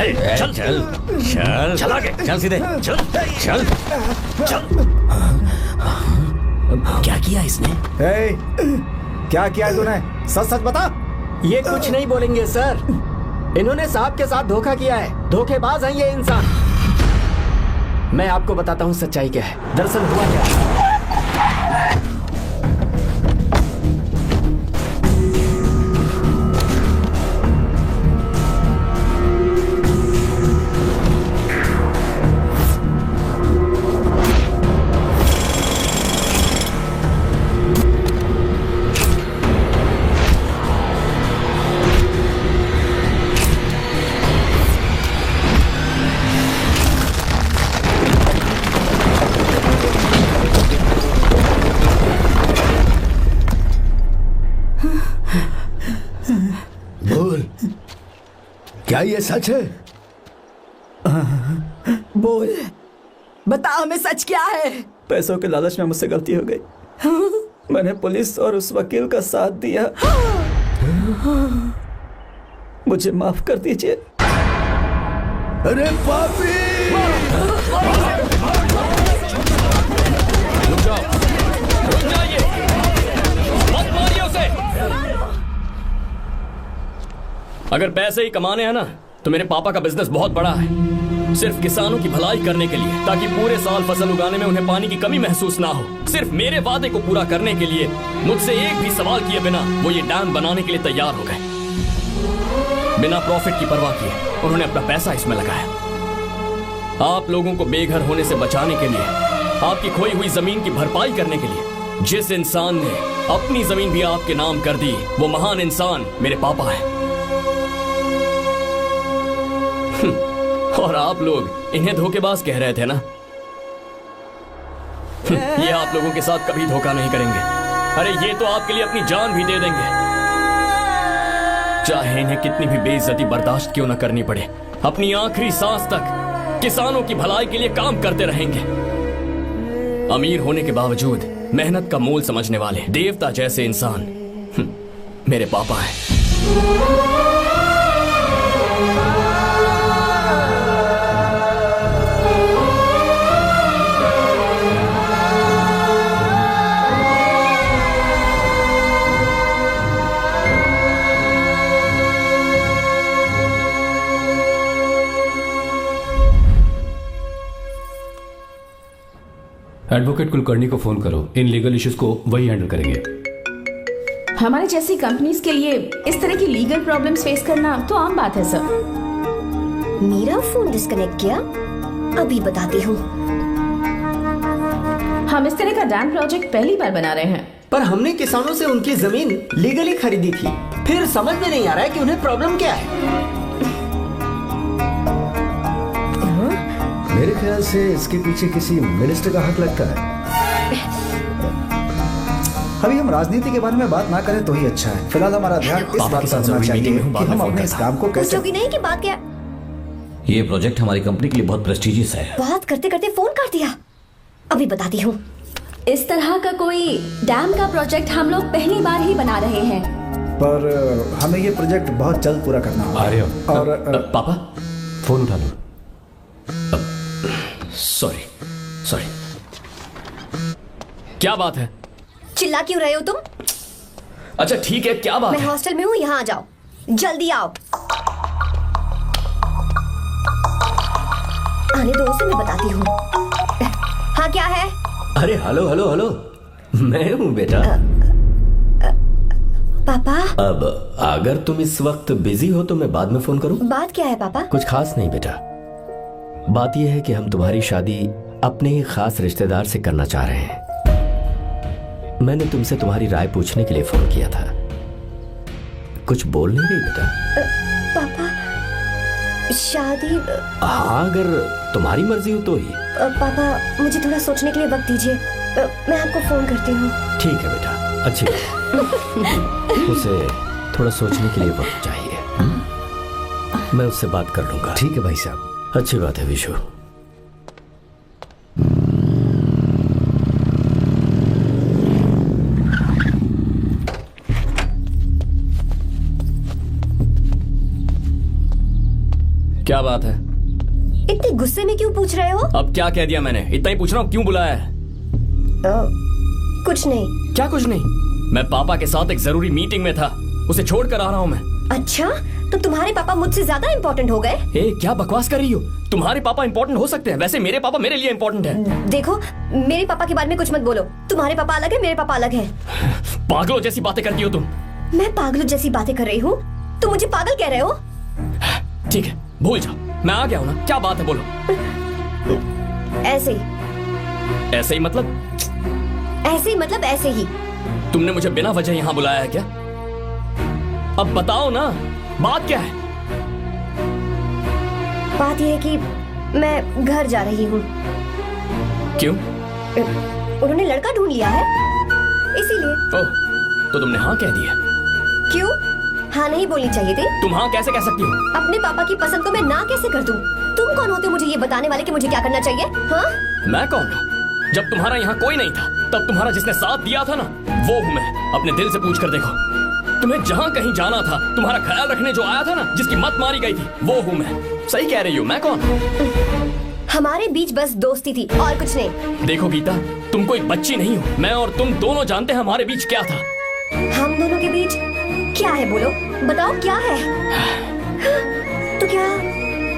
चल चल चल चल आगे चल सीधे चल चल चल। क्या किया इसने? क्या किया है तूने? सच सच बता। ये कुछ नहीं बोलेंगे सर। इन्होंने साहब के साथ धोखा किया है। धोखेबाज हैं ये इंसान। मैं आपको बताता हूँ सच्चाई क्या है। दरअसल हुआ क्या है। क्या ये सच है? बोल, बता हमें सच क्या है? पैसों के लालच में मुझसे गलती हो गई। मैंने पुलिस और उस वकील का साथ दिया। मुझे माफ कर दीजिए। अरे पापी! रुक जाइए, मत मारिए उसे। अगर पैसे ही कमाने हैं ना तो मेरे पापा का बिजनेस बहुत बड़ा है, सिर्फ किसानों की भलाई करने के लिए, ताकि पूरे साल फसल उगाने में उन्हें पानी की कमी महसूस ना हो। सिर्फ मेरे वादे को पूरा करने के लिए मुझसे एक भी सवाल किए बिना वो ये डैम बनाने के लिए तैयार हो गए। बिना प्रॉफिट की परवाह किए उन्होंने अपना पैसा इसमें लगाया। आप लोगों को बेघर होने से बचाने के लिए, आपकी खोई हुई जमीन की भरपाई करने के लिए जिस इंसान ने अपनी जमीन भी आपके नाम कर दी, वो महान इंसान मेरे पापा है। और आप लोग इन्हें धोखेबाज कह रहे थे ना? ये आप लोगों के साथ कभी धोखा नहीं करेंगे। अरे ये तो आपके लिए अपनी जान भी दे देंगे, चाहे इन्हें कितनी भी बेइज्जती बर्दाश्त क्यों न करनी पड़े। अपनी आखिरी सांस तक किसानों की भलाई के लिए काम करते रहेंगे। अमीर होने के बावजूद मेहनत का मोल समझने वाले देवता जैसे इंसान मेरे पापा हैं। एडवोकेट कुलकर्णी को फोन करो। इन लीगल इश्यूज को वही हैंडल करेंगे। हमारे जैसी कंपनीज के लिए इस तरह की लीगल प्रॉब्लम्स फेस करना तो आम बात है सर। मेरा फोन डिस्कनेक्ट किया? अभी बताती हूँ। हम इस तरह का डैम प्रोजेक्ट पहली बार बना रहे हैं। पर हमने किसानों से उनकी जमीन लीगली खरीदी थी। फिर समझ में नहीं आ रहा है कि उन्हें प्रॉब्लम क्या है। मेरे ख्याल से इसके पीछे किसी मिनिस्टर का हक लगता है। अभी हम राजनीति के बारे में बात ना करें तो ही अच्छा है। फिलहाल हमारा ध्यान इस बात पर होना चाहिए कि हम अपने इस काम को कैसे। पूछोगी नहीं कि बात क्या? ये प्रोजेक्ट हमारी कंपनी के लिए बहुत प्रेस्टिजियस है। बात करते करते फोन काट दिया। अभी बताती हूँ। इस तरह का कोई डैम का प्रोजेक्ट हम लोग पहली बार ही बना रहे हैं, पर हमें ये प्रोजेक्ट बहुत जल्द पूरा करना होगा। और पापा फोन उठा लो। सॉरी सॉरी, क्या बात है? चिल्ला क्यों रहे हो तुम? अच्छा ठीक है, क्या बात मैं है? हॉस्टल में हूँ, यहाँ आ जाओ, जल्दी आओ। आने दो उसे, मैं बताती हूँ। हाँ क्या है? अरे हेलो हेलो हेलो, मैं हूँ बेटा। पापा। अब अगर तुम इस वक्त बिजी हो तो मैं बाद में फोन करूँ? बात क्या है पापा? कुछ खास नहीं बेटा, बात यह है कि हम तुम्हारी शादी अपने ही खास रिश्तेदार से करना चाह रहे हैं। मैंने तुमसे तुम्हारी राय पूछने के लिए फोन किया था। कुछ बोल नहीं रही बेटा? पापा शादी। हाँ अगर तुम्हारी मर्जी हो तो ही। पापा मुझे थोड़ा सोचने के लिए वक्त दीजिए, मैं आपको फोन करती हूँ। ठीक है बेटा, अच्छी बात। उसे थोड़ा सोचने के लिए वक्त चाहिए। मैं उससे बात कर लूंगा। ठीक है भाई साहब। अच्छी बात है विशु। क्या बात है? इतने गुस्से में क्यों पूछ रहे हो? अब क्या कह दिया मैंने? इतना ही पूछ रहा हूँ, क्यों बुलाया है? कुछ नहीं। क्या कुछ नहीं? मैं पापा के साथ एक जरूरी मीटिंग में था, उसे छोड़ कर आ रहा हूँ मैं। अच्छा, तो तुम्हारे पापा मुझसे ज्यादा इम्पोर्टेंट हो गए? क्या बकवास कर रही हो? तुम्हारे पापा इम्पोर्टेंट हो सकते हैं, वैसे मेरे पापा मेरे लिए इम्पोर्टेंट है। देखो, मेरे पापा के बारे में कुछ मत बोलो। तुम्हारे पापा अलग है, मेरे पापा अलग है। पागलों जैसी बातें करती हो तुम। मैं पागलों जैसी बातें कर रही हूँ? तुम मुझे पागल कह रहे हो? ठीक है, भूल जाओ, मैं आ गया हूँ ना। क्या बात है, बोलो। ऐसे ही। ऐसे ही मतलब? ऐसे ही मतलब ऐसे ही। तुमने मुझे बिना वजह यहाँ बुलाया है क्या? अब बताओ ना, बात क्या है? बात यह है कि मैं घर जा रही हूँ। क्यों? उन्होंने लड़का ढूंढ लिया है, इसीलिए। ओह, तो तुमने हाँ कह दिया? क्यों? हाँ नहीं बोलनी चाहिए थी? तुम हाँ कैसे कह सकती हो? अपने पापा की पसंद को मैं ना कैसे कर दूं? तुम कौन होते हो मुझे ये बताने वाले कि मुझे क्या करना चाहिए? हाँ? मैं कौन हूँ? जब तुम्हारा यहाँ कोई नहीं था, तब तुम्हारा जिसने साथ दिया था ना, वो हूँ मैं। अपने दिल से पूछ कर देखो। तुम्हें जहाँ कहीं जाना था, तुम्हारा ख्याल रखने जो आया था ना, जिसकी मत मारी गई थी, वो हूँ मैं। सही कह रही हो, मैं कौन? हमारे बीच बस दोस्ती थी और कुछ नहीं। देखो गीता, तुम कोई बच्ची नहीं हो। मैं और तुम दोनों जानते हैं हमारे बीच क्या था। हम दोनों के बीच क्या है? बोलो, बताओ क्या है? तो क्या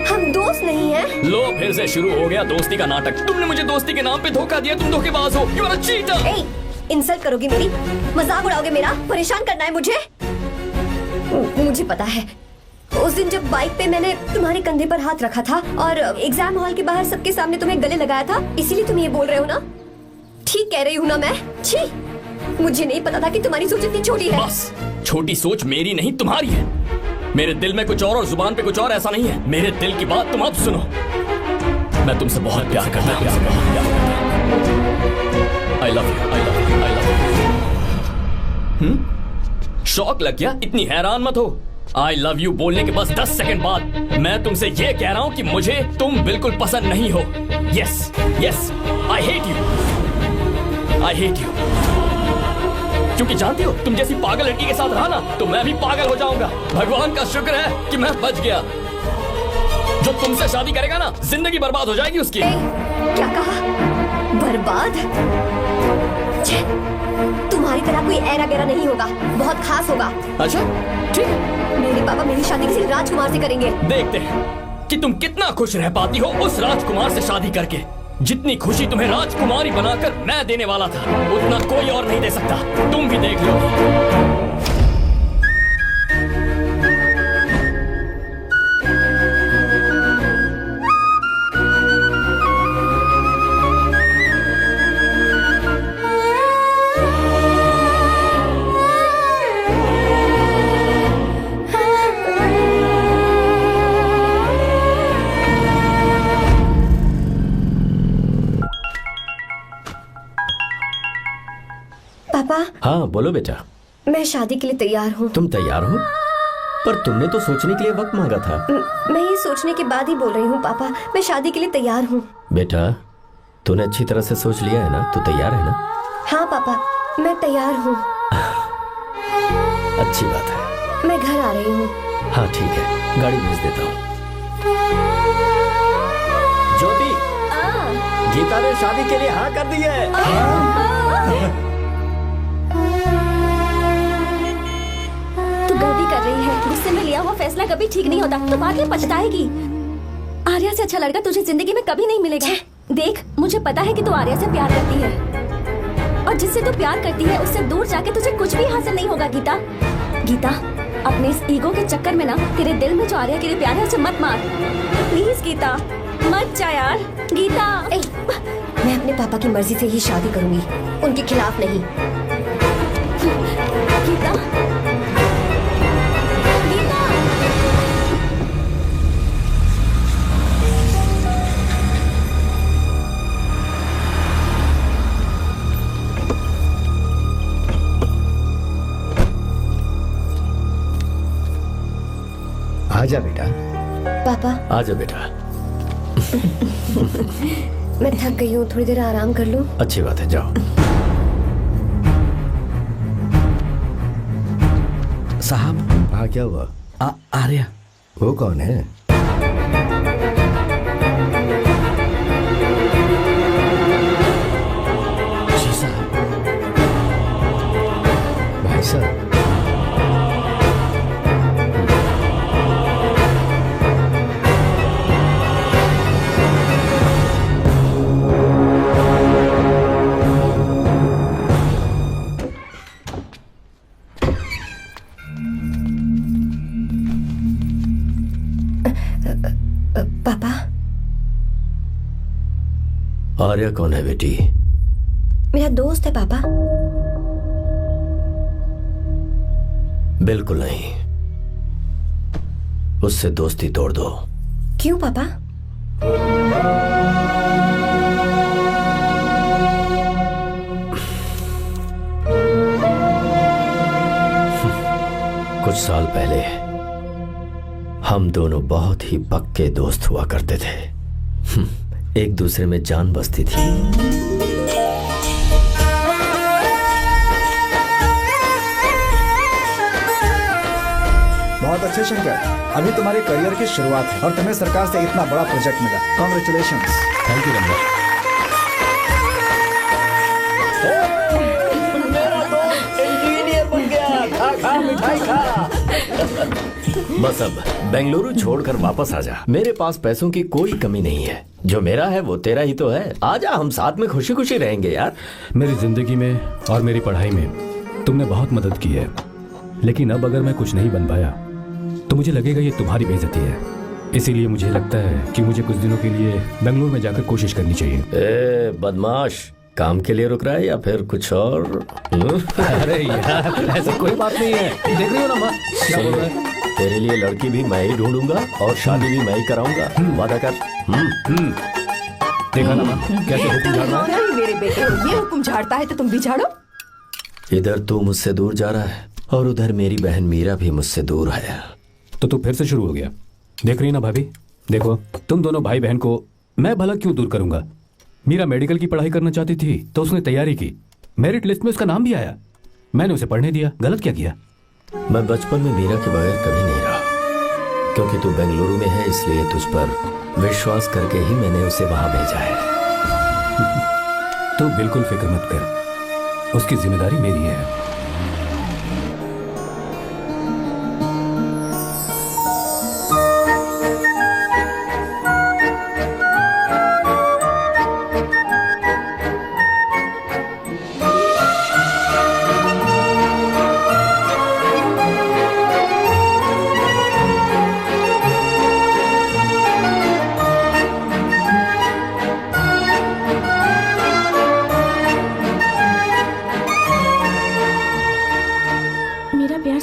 हम दोस्त नहीं हैं? लो, फिर से शुरू हो गया दोस्ती का नाटक। तुमने मुझे दोस्ती के नाम पे धोखा दिया। तुम धोखेबाज हो। You are a cheater. ए, इंसल्ट करोगे मेरी? मजाक उड़ाओगे मेरा? परेशान करना है मुझे? मुझे पता है, उस दिन जब बाइक पे मैंने तुम्हारे कंधे पर हाथ रखा था और एग्जाम हॉल के बाहर सबके सामने तुम्हें गले लगाया था, इसीलिए तुम ये बोल रहे हो ना? ठीक कह रही हूँ ना मैं? छी, मुझे नहीं पता था कि तुम्हारी सोच इतनी छोटी है। बस, छोटी सोच मेरी नहीं तुम्हारी है। मेरे दिल में कुछ और जुबान पे कुछ और, ऐसा नहीं है। मेरे दिल की बात तुम अब सुनो। मैं तुमसे बहुत प्यार करता हूँ। I love you, I love you, I love you। शौक लग गया? इतनी हैरान मत हो। I love you बोलने के बस 10 सेकंड बाद मैं तुमसे ये कह रहा हूँ कि मुझे तुम बिल्कुल पसंद नहीं हो। Yes, yes, I hate you, I hate you। क्योंकि जानती हो, तुम जैसी पागल लड़की के साथ रहा ना, तो मैं भी पागल हो जाऊंगा। भगवान का शुक्र है कि मैं बच गया। जो तुमसे शादी करेगा ना, जिंदगी बर्बाद हो जाएगी उसकी। क्या कहा? बर्बाद? तुम्हारी तरह कोई ऐरा गैरा नहीं होगा, बहुत खास होगा। अच्छा, ठीक है। मेरे पापा मेरी शादी किसी राजकुमार से करेंगे। देखते हैं कि तुम कितना खुश रह पाती हो उस राजकुमार से शादी करके। जितनी खुशी तुम्हें राजकुमारी बनाकर मैं देने वाला था, उतना कोई और नहीं दे सकता। तुम भी देख लो। पापा। हाँ बोलो बेटा। मैं शादी के लिए तैयार हूँ। तुम तैयार हो? पर तुमने तो सोचने के लिए वक्त मांगा था। मैं ये सोचने के बाद ही बोल रही हूँ पापा, मैं शादी के लिए तैयार हूँ। बेटा, तूने अच्छी तरह से सोच लिया है ना? तू तैयार है ना? हाँ पापा, मैं तैयार हूँ। अच्छी बात है। मैं घर आ रही हूँ। हाँ ठीक है, गाड़ी भेज देता हूँ। ज्योति, गीता ने शादी के लिए हाँ कर दी है। तू गलती कर रही है। गुस्से में लिया हुआ फैसला कभी ठीक नहीं होता, तो बाद में पछताएगी। आर्या से अच्छा लड़का तुझे जिंदगी में कभी नहीं मिलेगा। देख, मुझे पता है कि तू आर्या से प्यार करती है, और जिससे तू प्यार करती है उससे दूर जाके तुझे कुछ भी हासिल नहीं होगा। गीता, गीता, अपने इस ईगो के चक्कर में ना तेरे दिल में जो आर्या के लिए प्यार है उसे मत मार। प्लीज गीता, मत जा यार। गीता, मैं अपने पापा की मर्जी से ही शादी करूंगी, उनके खिलाफ नहीं। गीता, आजा बेटा। पापा। आजा बेटा। मैं थक गई हूँ, थोड़ी देर आराम कर लूँ। अच्छी बात है, जाओ। साहब। हाँ क्या हुआ? आर्या। वो कौन है? सर। पापा। आर्या कौन है बेटी? मेरा दोस्त है पापा। बिल्कुल नहीं, उससे दोस्ती तोड़ दो। क्यों पापा? कुछ साल पहले हम दोनों बहुत ही पक्के दोस्त हुआ करते थे। एक दूसरे में जान बसती थी। बहुत अच्छे शंकर, अभी तुम्हारे करियर की शुरुआत है और तुम्हें सरकार से इतना बड़ा प्रोजेक्ट मिला। कॉन्ग्रेचुलेशंस। Thank you Ramesh. मेरा दोस्त इंजीनियर बन गया। खा खा मिठाई खा। बस अब बेंगलुरु छोड़कर वापस आ जा। मेरे पास पैसों की कोई कमी नहीं है। जो मेरा है वो तेरा ही तो है। आजा, हम साथ में खुशी खुशी रहेंगे यार। मेरी जिंदगी में और मेरी पढ़ाई में तुमने बहुत मदद की है, लेकिन अब अगर मैं कुछ नहीं बन पाया तो मुझे लगेगा ये तुम्हारी बेइज्जती है। इसीलिए मुझे लगता है कि मुझे कुछ दिनों के लिए बेंगलुरु में जाकर कोशिश करनी चाहिए। ए बदमाश, काम के लिए रुक रहा है या फिर कुछ और? अरे यार, ऐसी कोई बात नहीं है। देख रही हो ना माँ, क्या बोल रहा है? तेरे लिए लड़की भी मैं ही ढूंढूंगा और शादी भी मैं ही कराऊंगा। वादा कर। देखा ना माँ, कैसे हुक्म झाड़ रहा है? मेरे बेटे, ये हुक्म झाड़ता है तो तुम भी झाड़ो। इधर तू मुझसे दूर जा रहा है और उधर मेरी बहन मीरा भी मुझसे दूर है। तो तू फिर से शुरू हो गया। देख रही ना भाभी, देखो तुम दोनों भाई बहन को मैं भला क्यों दूर करूंगा। मीरा मेडिकल की पढ़ाई करना चाहती थी तो उसने तैयारी की, मेरिट लिस्ट में उसका नाम भी आया, मैंने उसे पढ़ने दिया। गलत क्या किया? मैं बचपन में मीरा के बगैर कभी नहीं रहा, क्योंकि तू बेंगलुरु में है इसलिए तुझ पर विश्वास करके ही मैंने उसे वहां भेजा है। तू बिल्कुल फिक्र मत कर, उसकी जिम्मेदारी मेरी है।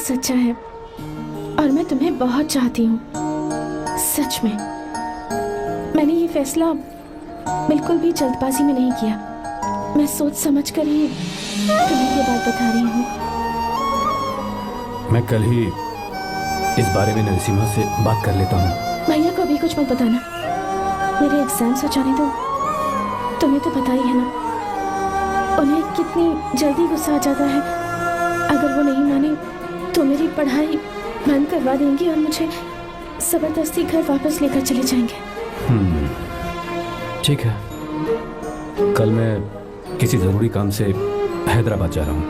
सच्चा है और मैं तुम्हें बहुत चाहती हूँ, सच में। मैंने ये फैसला बिल्कुल भी जल्दबाजी में नहीं किया। मैं सोच समझ कर ही तुम्हें ये बात बता रही हूँ। मैं कल ही इस बारे में नरसिम्हा से बात कर लेता हूँ। भैया को अभी कुछ मत बताना, मेरे एग्जाम्स हो जाने दो। तुम्हें तो पता ही है ना उन्हें कितनी जल्दी गुस्सा आ जाता है। अगर वो नहीं माने तो मेरी पढ़ाई बंद करवा देंगे और मुझे जबरदस्ती घर वापस लेकर चले जाएंगे। ठीक है, कल मैं किसी जरूरी काम से हैदराबाद जा रहा हूँ।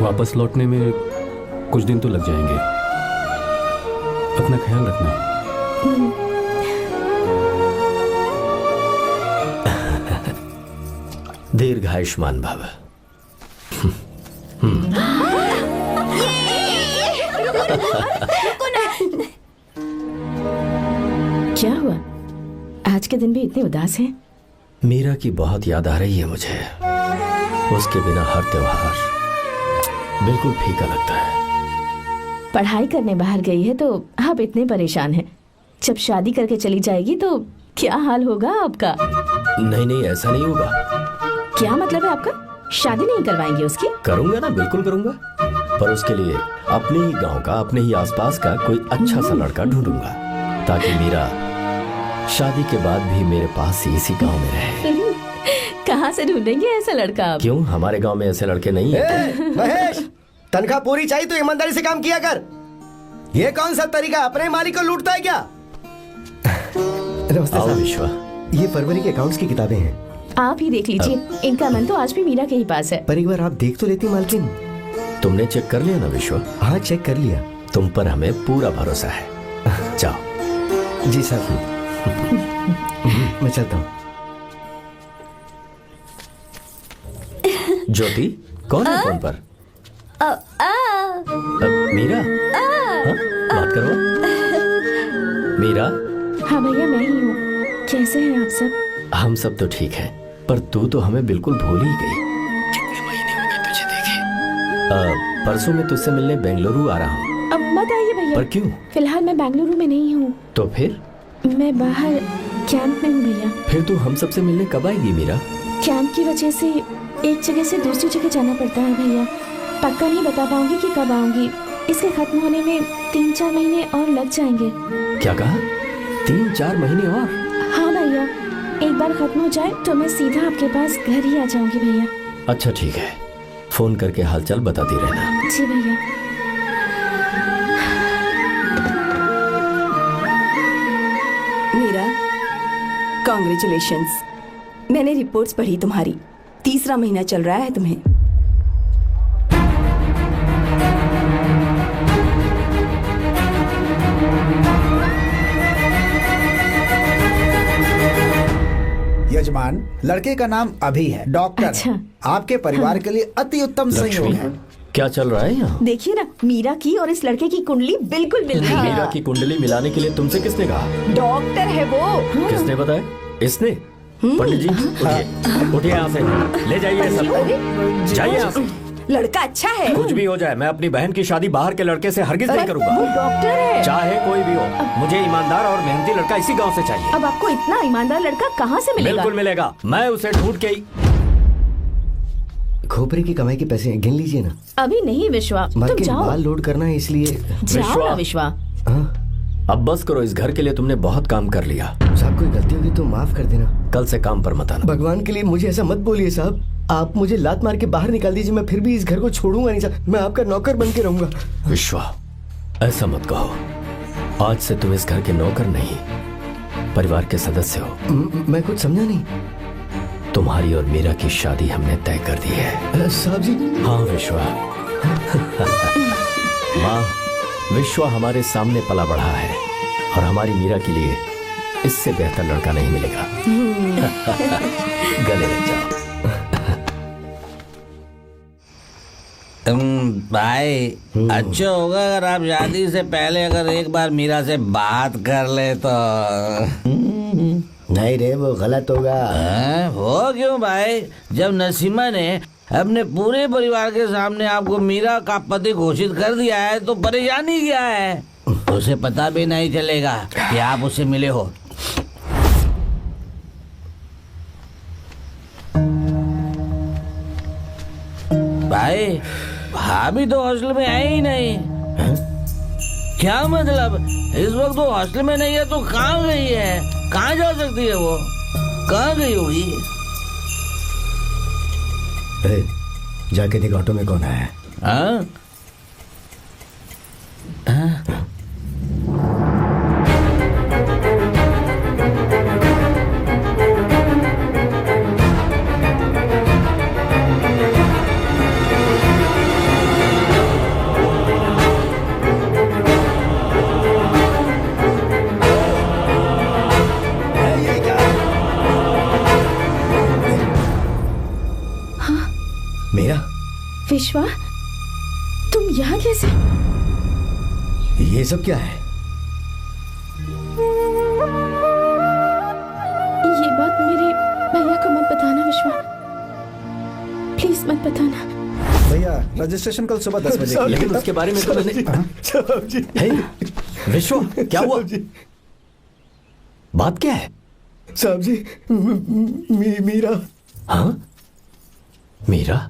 वापस लौटने में कुछ दिन तो लग जाएंगे। अपना ख्याल रखना। दीर्घायुष्मान भव। क्या हुआ, आज के दिन भी इतने उदास हैं? मीरा की बहुत याद आ रही है मुझे। उसके बिना हर त्योहार बिल्कुल फीका लगता है। पढ़ाई करने बाहर गई है तो आप इतने परेशान हैं। जब शादी करके चली जाएगी तो क्या हाल होगा आपका? नहीं, ऐसा नहीं होगा। क्या मतलब है आपका? शादी नहीं करवाएंगे उसकी? करूंगा ना, बिल्कुल करूंगा, पर उसके लिए अपने ही गांव का, अपने ही आसपास का कोई अच्छा सा लड़का ढूंढूंगा ताकि मीरा शादी के बाद भी मेरे पास ही इसी गांव में रहे। कहाँ से ढूंढेंगे ऐसा लड़का आप? क्यों, हमारे गांव में ऐसे लड़के नहीं हैं? महेश, तनख्वाह पूरी चाहिए तो ईमानदारी से काम किया कर। ये कौन सा तरीका, अपने मालिक को लूटता है क्या? आओ विश्वा, ये फरवरी के अकाउंट्स की किताबें हैं। आप ही देख लीजिए, इनका मन तो आज भी मीरा के ही पास है। पर एक बार आप देख तो लेती मालकिन। तुमने चेक कर लिया ना विश्व? हाँ चेक कर लिया। तुम पर हमें पूरा भरोसा है। जाओ। जी सर। मैं चलता हूँ। ज्योति, कौन है फोन पर? मीरा? हाँ? बात करो। मीरा? हाँ भैया, मैं ही हूँ। कैसे हैं आप सब? हम सब तो ठीक हैं, पर तू तो हमें बिल्कुल भूल ही गई। कितने महीने हो गए तुझे देखे? परसों मैं तुझसे मिलने बेंगलुरु आ रहा हूँ। अब मत आइए भैया। पर क्यों? फिलहाल मैं बेंगलुरु में नहीं हूँ। तो फिर? मैं बाहर कैंप में हूँ भैया। फिर तू हम सबसे मिलने कब आएगी मीरा? कैंप की वजह से एक जगह से दूसरी जगह जाना पड़ता है भैया। पक्का नहीं बता पाऊंगी कि कब आऊंगी। इसके खत्म होने में 3-4 महीने और लग जाएंगे। क्या कहा? 3-4 महीने और? हाँ भैया, एक बार खत्म हो जाए तो मैं सीधा आपके पास घर ही आ जाऊंगी भैया। अच्छा ठीक है, फोन करके हालचाल बताती रहना। जी भैया। मीरा, कॉन्ग्रेचुलेशंस। मैंने रिपोर्ट्स पढ़ी तुम्हारी। 3रा महीना चल रहा है तुम्हें। यजमान, लड़के का नाम अभी है, डॉक्टर। अच्छा। आपके परिवार के लिए अति उत्तम संयोग है। क्या चल रहा है यहाँ? देखिए ना, मीरा की और इस लड़के की कुंडली बिल्कुल मिल रही है। मीरा की कुंडली मिलाने के लिए तुमसे किसने कहा? डॉक्टर है वो। किसने बताया? इसने? पंडित जी उठिए, उठिए यहाँ से, ले जाइए सब, जाइए यहाँ से। लड़का अच्छा है। कुछ भी हो जाए, मैं अपनी बहन की शादी बाहर के लड़के से हरगिज नहीं वो करूंगा। डॉक्टर है। चाहे कोई भी हो, मुझे ईमानदार और मेहनती लड़का इसी गांव से चाहिए। अब आपको इतना ईमानदार लड़का कहाँ से मिलेगा? बिल्कुल मिलेगा, मैं उसे ढूंढ के ही। खोपरे की कमाई के पैसे गिन लीजिए ना। अभी नहीं विश्वा, तुम जाओ। बाल लोड करना है इसलिए। जाओ ना विश्वा। अब बस करो, इस घर के लिए तुमने बहुत काम कर लिया। साहब कोई गलती होगी तो माफ कर देना। कल से काम पर मत आना। भगवान के लिए मुझे ऐसा मत बोलिए साहब। आप मुझे लात मार के बाहर निकाल दीजिए, मैं फिर भी इस घर को छोड़ूंगा नहीं साहब। मैं आपका नौकर बन के रहूंगा। विश्वा, ऐसा मत कहो। आज से तुम इस घर के नौकर नहीं, परिवार के सदस्य हो। मैं कुछ समझा नहीं। तुम्हारी और मीरा की शादी हमने तय कर दी है। साहब जी। हाँ विश्वा। माँ, विश्वा हमारे सामने पला बढ़ा है और हमारी मीरा के लिए इससे बेहतर लड़का नहीं मिलेगा। गले लग जाओ। भाई, अच्छा होगा अगर आप शादी से पहले अगर एक बार मीरा से बात कर ले तो। नहीं रे, वो गलत होगा। हो क्यों भाई? जब नसीमा ने अपने पूरे परिवार के सामने आपको मीरा का पति घोषित कर दिया है तो परेशानी क्या है? उसे पता भी नहीं चलेगा कि आप उससे मिले हो। भाई, भाभी तो हॉस्टल में है ही नहीं। क्या मतलब? इस वक्त वो हॉस्टल में नहीं है तो कहाँ गई है? कहाँ जा सकती है वो? कहाँ गई होगी? जाके देख ऑटो में कौन है। हाँ? मेरा विश्वा, तुम यहाँ कैसे? ये सब क्या है? ये बात मेरे भैया को मत बताना विश्वा, प्लीज मत बताना। भैया, रजिस्ट्रेशन कल सुबह 10 बजे। लेकिन उसके बारे में तो मैंने। विश्वा, क्या हुआ? बात क्या है? साहब जी, मीरा। हाँ? मीरा?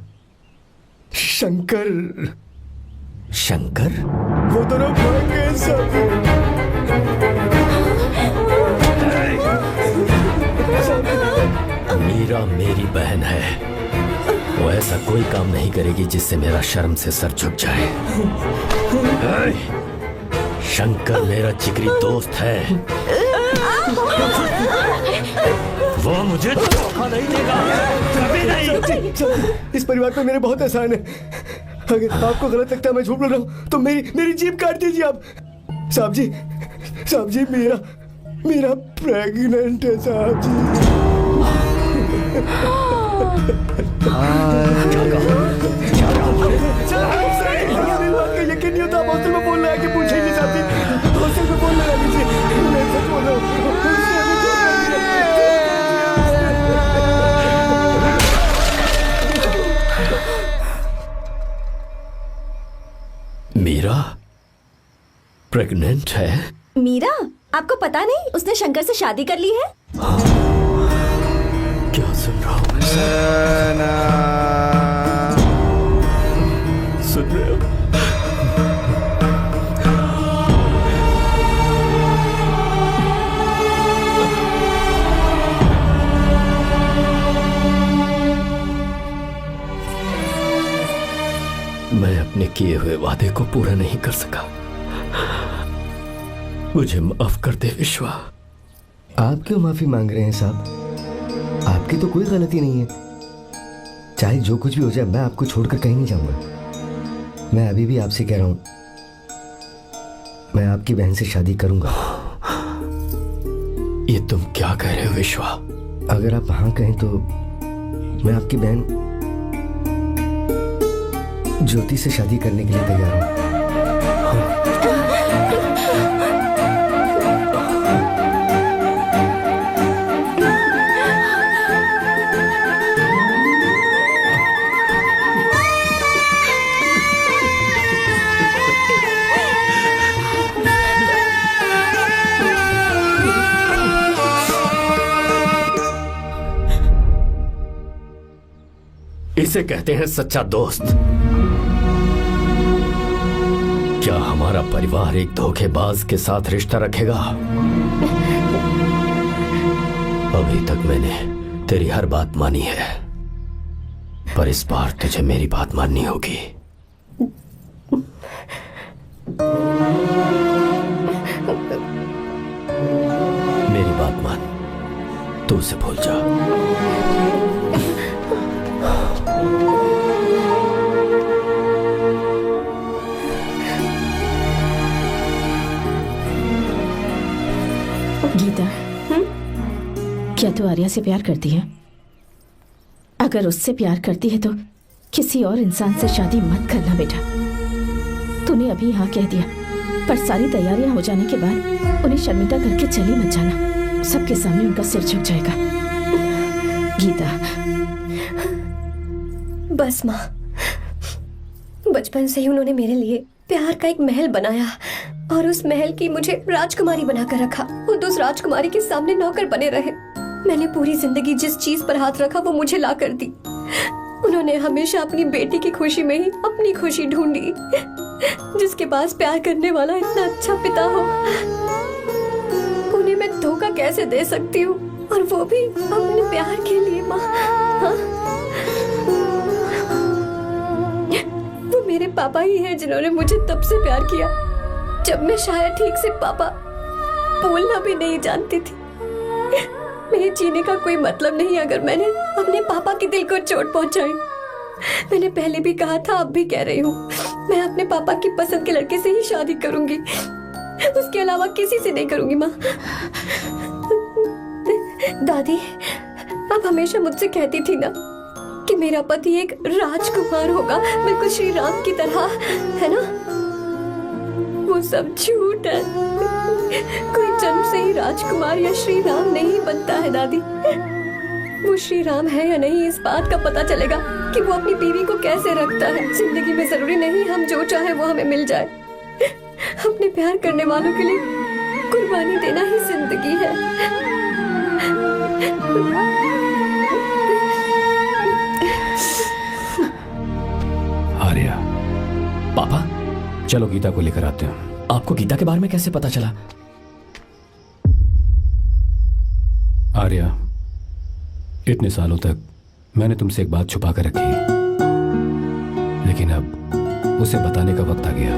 शंकर। शंकर? वो दोनों भाग गए साहब जी। मीरा मेरी बहन है, वो ऐसा कोई काम नहीं करेगी जिससे मेरा शर्म से सर झुक जाए। शंकर मेरा जिगरी दोस्त है, वो मुझे धोखा नहीं देगा, कभी नहीं। इस परिवार पे मेरे बहुत एहसान है। अगर आपको गलत लगता है मैं झूठ बोल रहा हूँ तो मेरी जीभ काट दीजिए आप। साहब जी मेरा प्रेग्नेंट है साहब जी। यकीन नहीं होता, आप हॉस्टल में फोन लगा के पूछेंगे साहब जी, हॉस्टल में फोन लगा लीजिए, मैं सच बोल रहा हूँ। मीरा प्रेग्नेंट है? मीरा, आपको पता नहीं उसने शंकर से शादी कर ली है? क्या सुन रहा हूँ मैं? सुन रहे हो? मैं अपने किए हुए वादे को पूरा नहीं कर सका, मुझे माफ कर दे विश्वा। आप क्यों माफी मांग रहे हैं साहब? आपकी तो कोई गलती नहीं है। चाहे जो कुछ भी हो जाए मैं आपको छोड़कर कहीं नहीं जाऊंगा। मैं अभी भी आपसे कह रहा हूं, मैं आपकी बहन से शादी करूंगा। ये तुम क्या कह रहे हो विश्वा? अगर आप हाँ कहें तो मैं आपकी बहन ज्योति से शादी करने के लिए तैयार हूं। इसे कहते हैं सच्चा दोस्त। क्या हमारा परिवार एक धोखेबाज के साथ रिश्ता रखेगा? अभी तक मैंने तेरी हर बात मानी है, पर इस बार तुझे मेरी बात माननी होगी। मेरी बात मान, तू उसे भूल जा। गीता, क्या तू आर्या से प्यार करती है? अगर उससे प्यार करती है तो किसी और इंसान से शादी मत करना बेटा। तूने अभी हाँ कह दिया, पर सारी तैयारियां हो जाने के बाद उन्हें शर्मिंदा करके चली मत जाना। सबके सामने उनका सिर झुक जाएगा। गीता। बस माँ, बचपन से ही उन्होंने मेरे लिए प्यार का एक महल बनाया और उस महल की मुझे राजकुमारी बनाकर रखा। खुद उस राजकुमारी के सामने नौकर बने रहे। मैंने पूरी जिंदगी जिस चीज पर हाथ रखा वो मुझे ला कर दी। उन्होंने हमेशा अपनी बेटी की खुशी में ही अपनी खुशी ढूंढी। जिसके पास प्यार करने वाला इतना अच्छा पिता हो, उन्हें मैं धोखा कैसे दे सकती हूँ, और वो भी अपने प्यार के लिए। माँ, हाँ? वो मेरे पापा ही हैं जिन्होंने मुझे तब से प्यार किया जब मैं शायद ठीक से पापा बोलना भी नहीं जानती थी। मेरे जीने का कोई मतलब नहीं अगर मैंने अपने पापा के दिल को चोट पहुंचाई। मैंने पहले भी कहा था, अब भी कह रही हूँ, मैं अपने पापा की पसंद के लड़के से ही शादी करूंगी, उसके अलावा किसी से नहीं करूंगी। माँ, दादी आप हमेशा मुझसे कहती थी ना कि मेरा पति एक राजकुमार होगा, बिल्कुल श्री राम की तरह, है ना? वो सब झूठ है। कोई जन्म से ही राजकुमार या श्री राम नहीं बनता है दादी। वो श्री राम है या नहीं, इस बात का पता चलेगा कि वो अपनी बीवी को कैसे रखता है। जिंदगी में जरूरी नहीं हम जो चाहे वो हमें मिल जाए। अपने प्यार करने वालों के लिए कुर्बानी देना ही जिंदगी है। आर्या, पापा, चलो गीता को लेकर आते हैं। आपको गीता के बारे में कैसे पता चला? आर्या, इतने सालों तक मैंने तुमसे एक बात छुपा कर रखी, लेकिन अब उसे बताने का वक्त आ गया।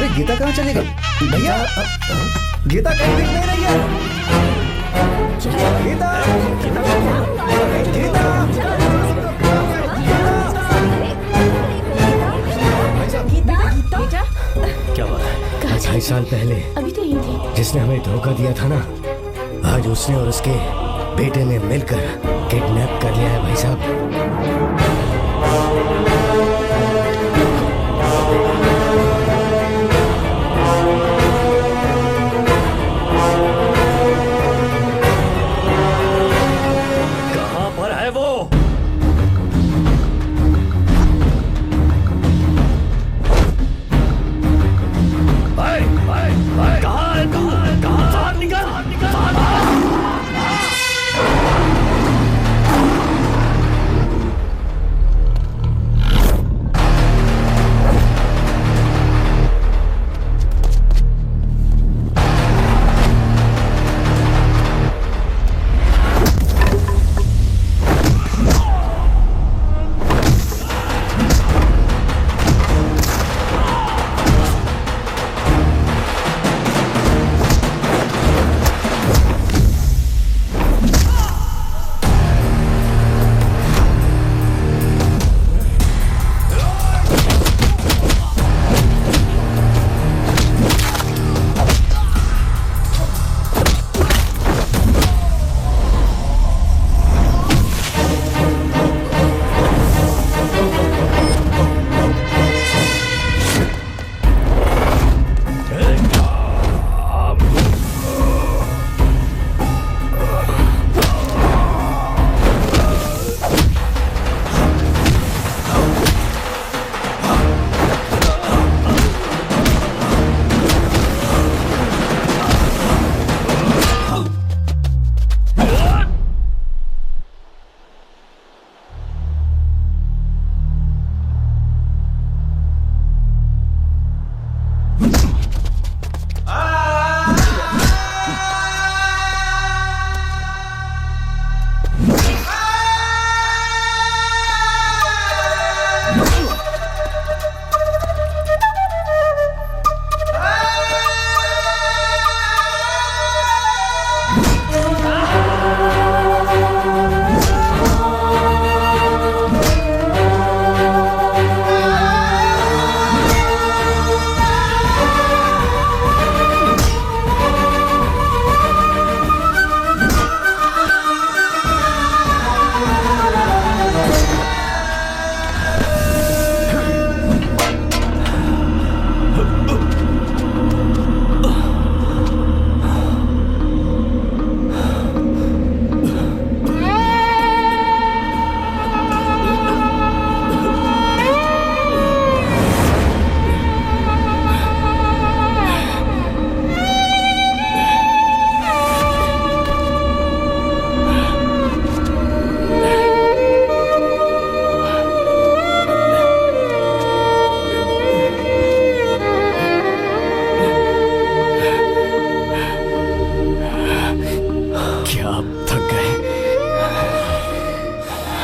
अरे गीता कहाँ चली गई भैया? गीता कहीं दिख नहीं रही है। गीता, गीता, क्या बात है? 2.5 साल पहले अभी तो यही थी। जिसने हमें धोखा दिया था ना, आज उसने और उसके बेटे ने मिलकर किडनैप कर लिया है भाई साहब। कहां पर है वो? कहां है तू? बाहर निकल,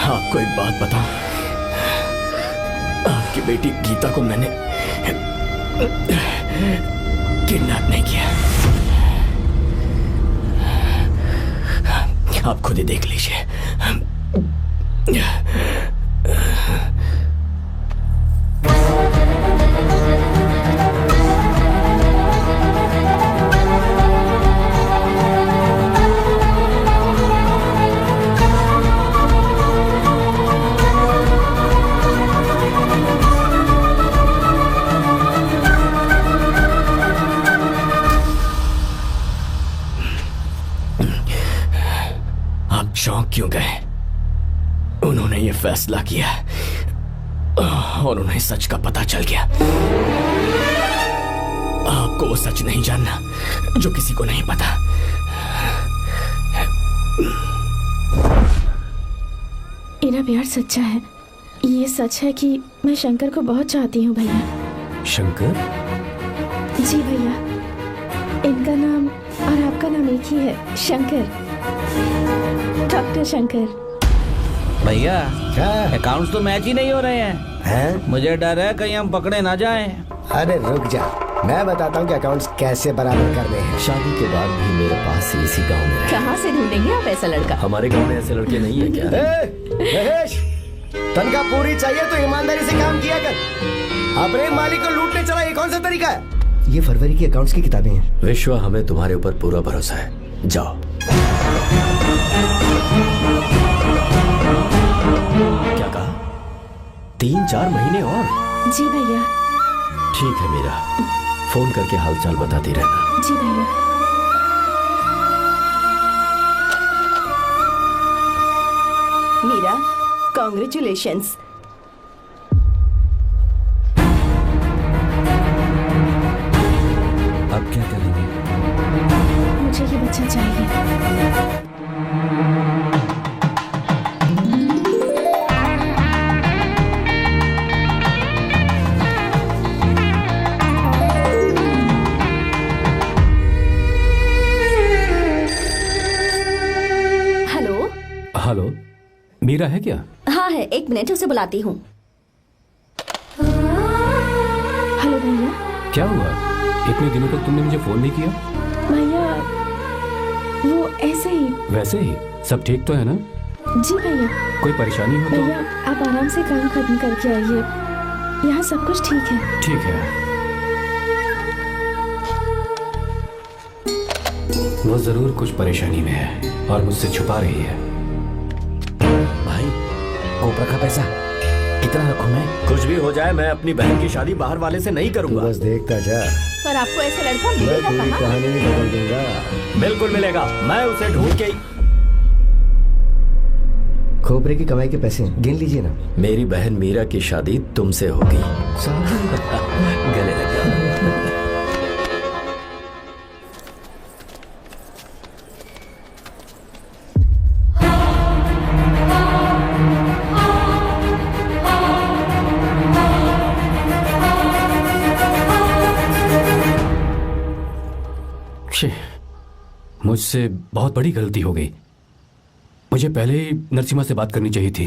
आपको एक बात बताऊं, आपकी बेटी गीता को मैंने किडनैप नहीं किया। आप खुद ही देख लीजिए। चौंक क्यों गए? उन्होंने ये फैसला किया और उन्हें सच का पता चल गया। आपको वो सच नहीं जानना जो किसी को नहीं पता। इनका प्यार सच्चा है। ये सच है कि मैं शंकर को बहुत चाहती हूँ भैया। शंकर? जी भैया, इनका नाम और आपका नाम एक ही है, शंकर, डॉक्टर शंकर। भैया अकाउंट्स तो मैच ही नहीं हो रहे हैं। हैं? मुझे डर है कहीं हम पकड़े ना जाएं। अरे रुक जा, मैं बताता हूँ कि अकाउंट्स कैसे बराबर करने हैं। शादी के बाद भी मेरे पास इसी गांव में रहे। कहाँ से ढूंढेंगे आप ऐसा लड़का? हमारे गांव में ऐसे लड़के नहीं है क्या? महेश, तनख्वाह पूरी चाहिए तो ईमानदारी से काम किया कर। अपने मालिक को लूटने चला, ये कौन सा तरीका है? ये फरवरी की अकाउंट्स की किताबें हैं। विश्व, हमें तुम्हारे ऊपर पूरा भरोसा है। जाओ। क्या कहा? 3-4 महीने और? जी भैया। ठीक है मीरा, फोन करके हालचाल बताती रहना। जी भैया। मीरा, कॉन्ग्रेचुलेशंस। अब क्या करेंगे? मुझे ये बच्चा चाहिए। हेलो। हेलो, मीरा है क्या? हाँ है, 1 मिनट उसे बुलाती हूँ। हेलो भैया। क्या हुआ? इतने दिनों तक तुमने मुझे फोन नहीं किया? भैया वो ऐसे ही। वैसे ही? सब ठीक तो है ना? जी भैया। कोई परेशानी हो तो? भैया आप आराम से काम खत्म करके आइए, यहाँ सब कुछ ठीक है। ठीक है। वो जरूर कुछ परेशानी में है और मुझसे छुपा रही है। भाई, कोपरा का पैसा कितना रखूं मैं? कुछ भी हो जाए, मैं अपनी बहन की शादी बाहर वाले से नहीं करूंगा। बस देखता जा। पर आपको ऐसा लड़का मैं मिलेगा पूरी कहाँ? कहानी नहीं बदल दूंगा। बिल्कुल मिलेगा, मैं उसे ढूंढ के। खोपरे की कमाई के पैसे गिन लीजिए ना। मेरी बहन मीरा की शादी तुमसे होगी। गले लग गया। मुझसे बहुत बड़ी गलती हो गई। मुझे पहले ही नरसिम्हा से बात करनी चाहिए थी।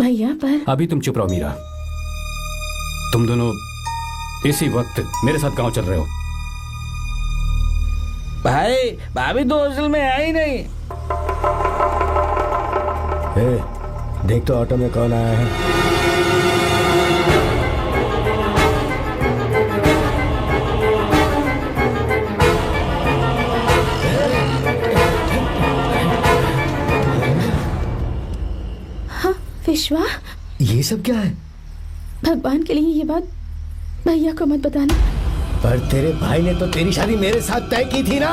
भैया पर अभी तुम चुप रहो मीरा। तुम दोनों इसी वक्त मेरे साथ गांव चल रहे हो। भाई, भाभी तो हॉस्टल में है ही नहीं। देख तो ऑटो में कौन आया है। विश्वा, ये सब क्या है? भगवान के लिए ये बात भैया को मत बताना। पर तेरे भाई ने तो तेरी शादी मेरे साथ तय की थी ना।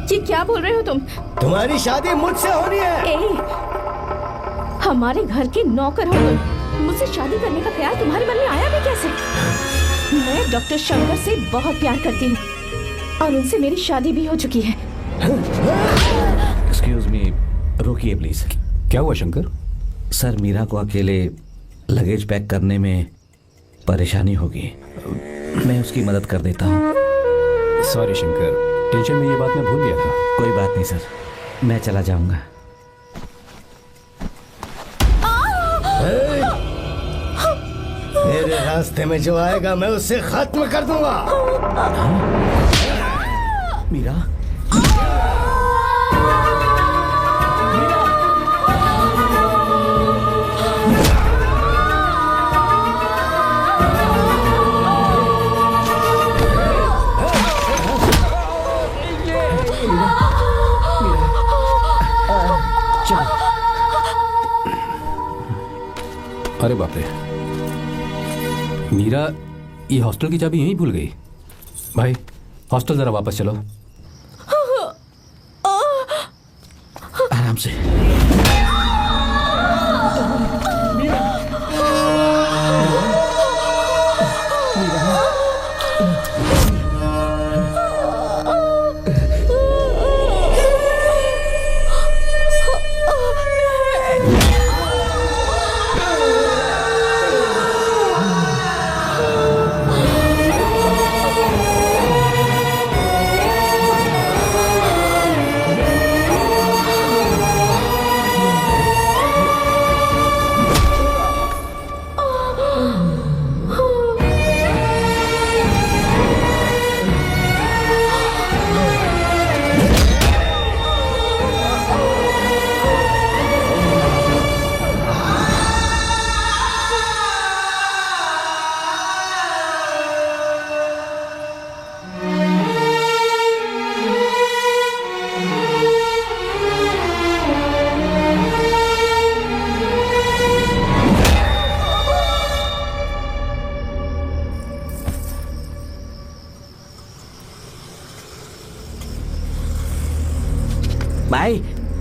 जी क्या बोल रहे हो तुम? तुम्हारी शादी मुझसे होनी है। हमारे घर के नौकर हो तुम, मुझसे शादी करने का ख्याल तुम्हारे मन में आया भी कैसे? मैं डॉक्टर शंकर से बहुत प्यार करती हूँ और उनसे मेरी शादी भी हो चुकी है। एक्सक्यूज मी, रोकिए प्लीज। क्या हुआ शंकर? सर, मीरा को अकेले लगेज पैक करने में परेशानी होगी। मैं उसकी मदद कर देता हूँ। सॉरी शंकर, टेंशन में ये बात मैं भूल गया था। कोई बात नहीं सर, मैं चला जाऊंगा। मेरे रास्ते में जो आएगा मैं उससे खत्म कर दूंगा। मीरा, अरे बाप रे, मीरा ये हॉस्टल की चाबी यहीं भूल गई। भाई, हॉस्टल जरा वापस चलो। आराम से।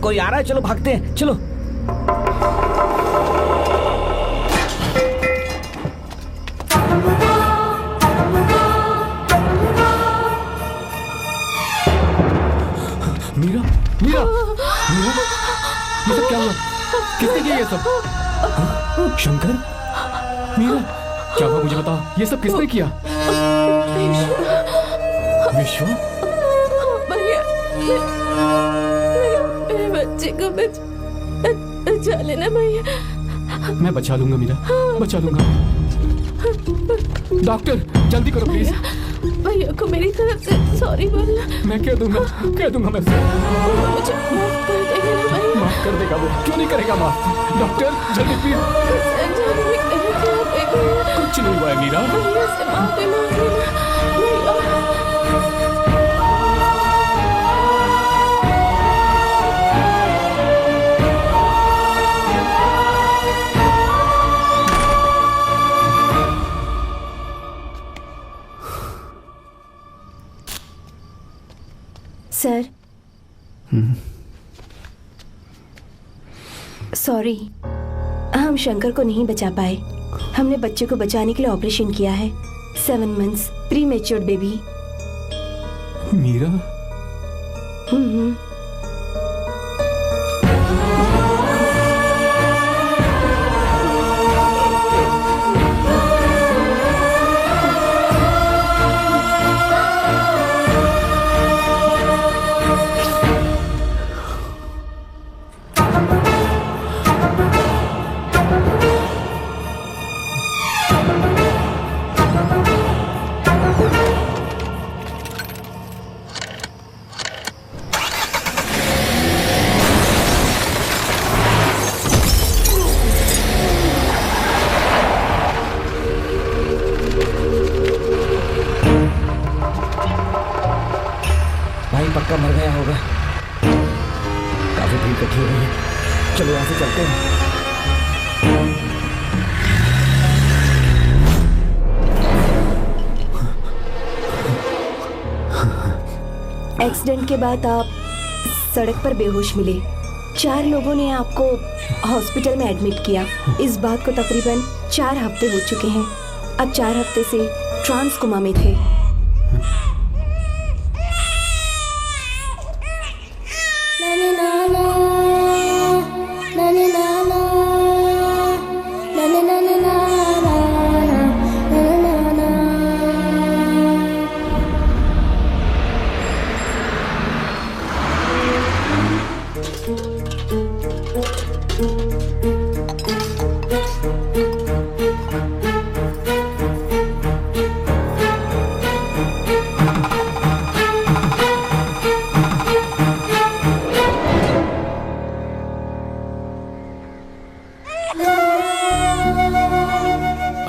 कोई आ रहा है, चलो भागते हैं, चलो। मीरा, मीरा, मीरा, ये सब क्या हुआ? किसने किया ये सब? हाँ? शंकर, मीरा, क्या हुआ मुझे बता, ये सब किसने किया? विश्व, भैया, मेरे बच्चे को बचा लेना भैया। मैं बचा लूंगा मीरा, बचा लूंगा। डॉक्टर, जल्दी करो प्लीज। भैया को मेरी तरफ से सॉरी बोलना। मैं कह दूंगा मैं उसे। मुझे माफ कर देगा ना भैया? माफ कर देगा वो, क्यों नहीं करेगा माफ? डॉक्टर, जल्दी प्लीज। कुछ नहीं हुआ है मीरा। भैया से माफी मांग लेना भैया। सर, सॉरी, हम शंकर को नहीं बचा पाए। हमने बच्चे को बचाने के लिए ऑपरेशन किया है। 7 months pre matured baby. Meera, पक्का मर गया होगा। काफी भीड़ इकट्ठी हो गई है, चलो यहाँ से चलते हैं। एक्सीडेंट के बाद आप सड़क पर बेहोश मिले। 4 लोगों ने आपको हॉस्पिटल में एडमिट किया। इस बात को तकरीबन 4 हफ्ते हो चुके हैं। अब 4 हफ्ते से ट्रांस कोमा में थे।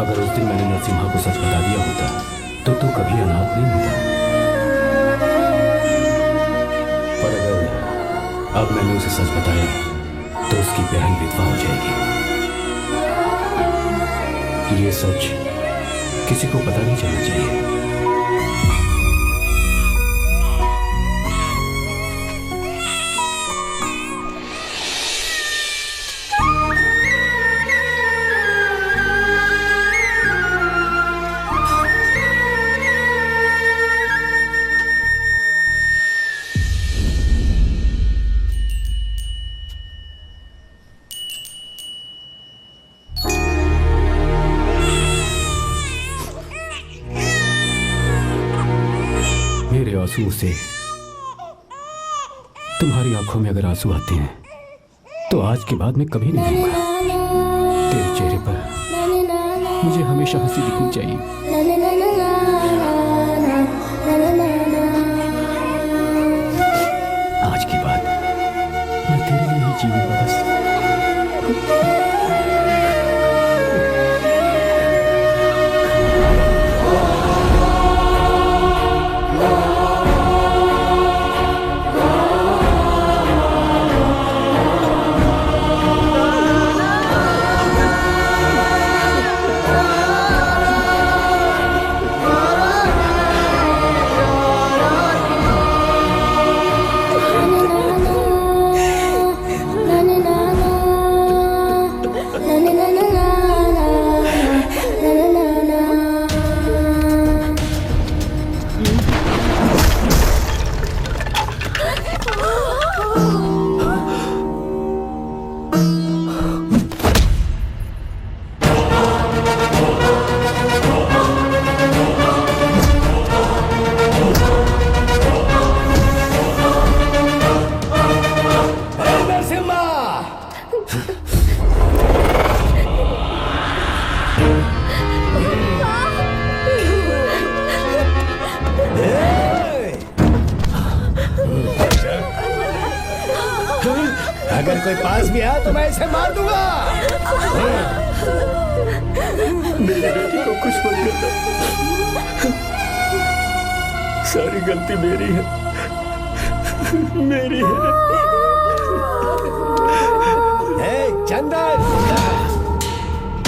अगर उस दिन मैंने नरसिम्हा को सच बता दिया होता तो तू कभी अनाथ नहीं होता। पर अगर अब मैंने उसे सच बताया तो उसकी बहन विधवा हो जाएगी। ये सच किसी को पता नहीं चलना चाहिए। मेरे आंसू से तुम्हारी आंखों में अगर आंसू आते हैं तो आज के बाद मैं कभी नहीं रहूंगा। तेरे चेहरे पर मुझे हमेशा हंसी दिखनी चाहिए। आज के बाद मैं तेरे लिए ही जीऊंगा बस। गया तो मैं इसे मार दूंगा। मेरी बेटी को कुछ मत करना, सारी गलती मेरी है, मेरी है। चंदन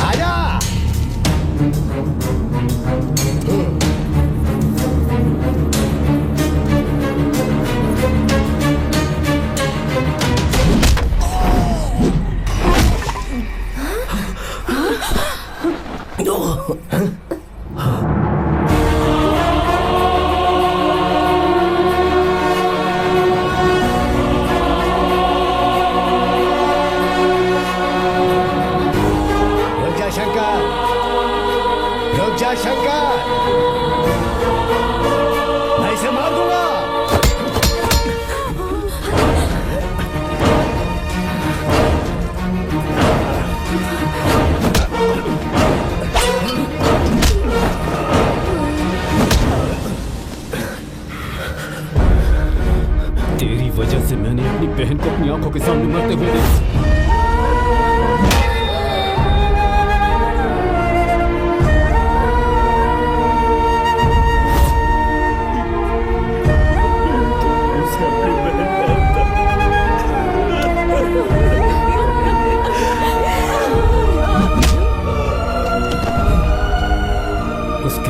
आजा। शंकर, मैं इसे मार दूंगा। तेरी वजह से मैंने अपनी बहन को अपनी आंखों के सामने मरते हुए देखा।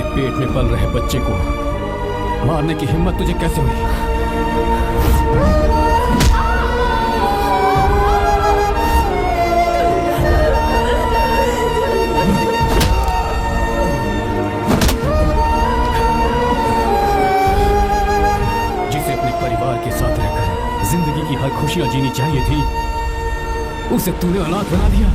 पेट में पल रहे बच्चे को मारने की हिम्मत तुझे कैसे हुई? जिसे अपने परिवार के साथ रहकर जिंदगी की हर खुशियां जीनी चाहिए थी, उसे तूने अनाथ बना दिया।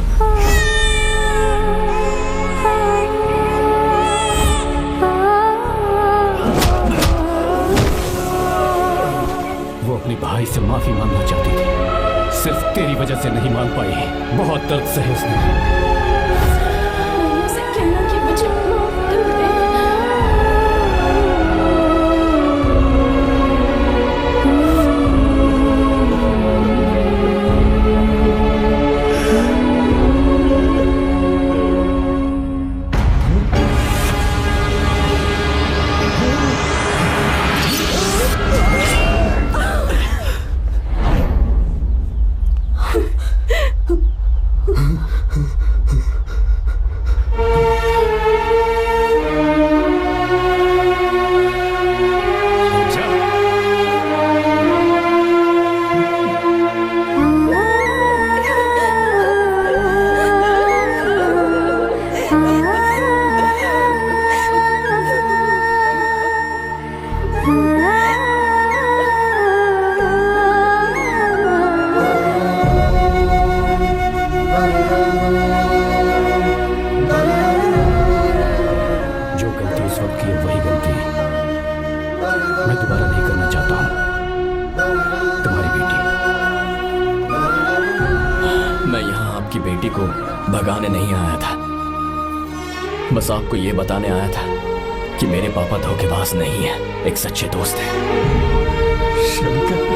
अपने भाई से माफी मांगना चाहती थी, सिर्फ तेरी वजह से नहीं मांग पाई। बहुत दर्द सहे उसने। कहना कि मुझे माफ कर दे। भगाने नहीं आया था, बस आपको ये बताने आया था कि मेरे पापा धोखेबाज नहीं है, एक सच्चे दोस्त हैं। शंकर,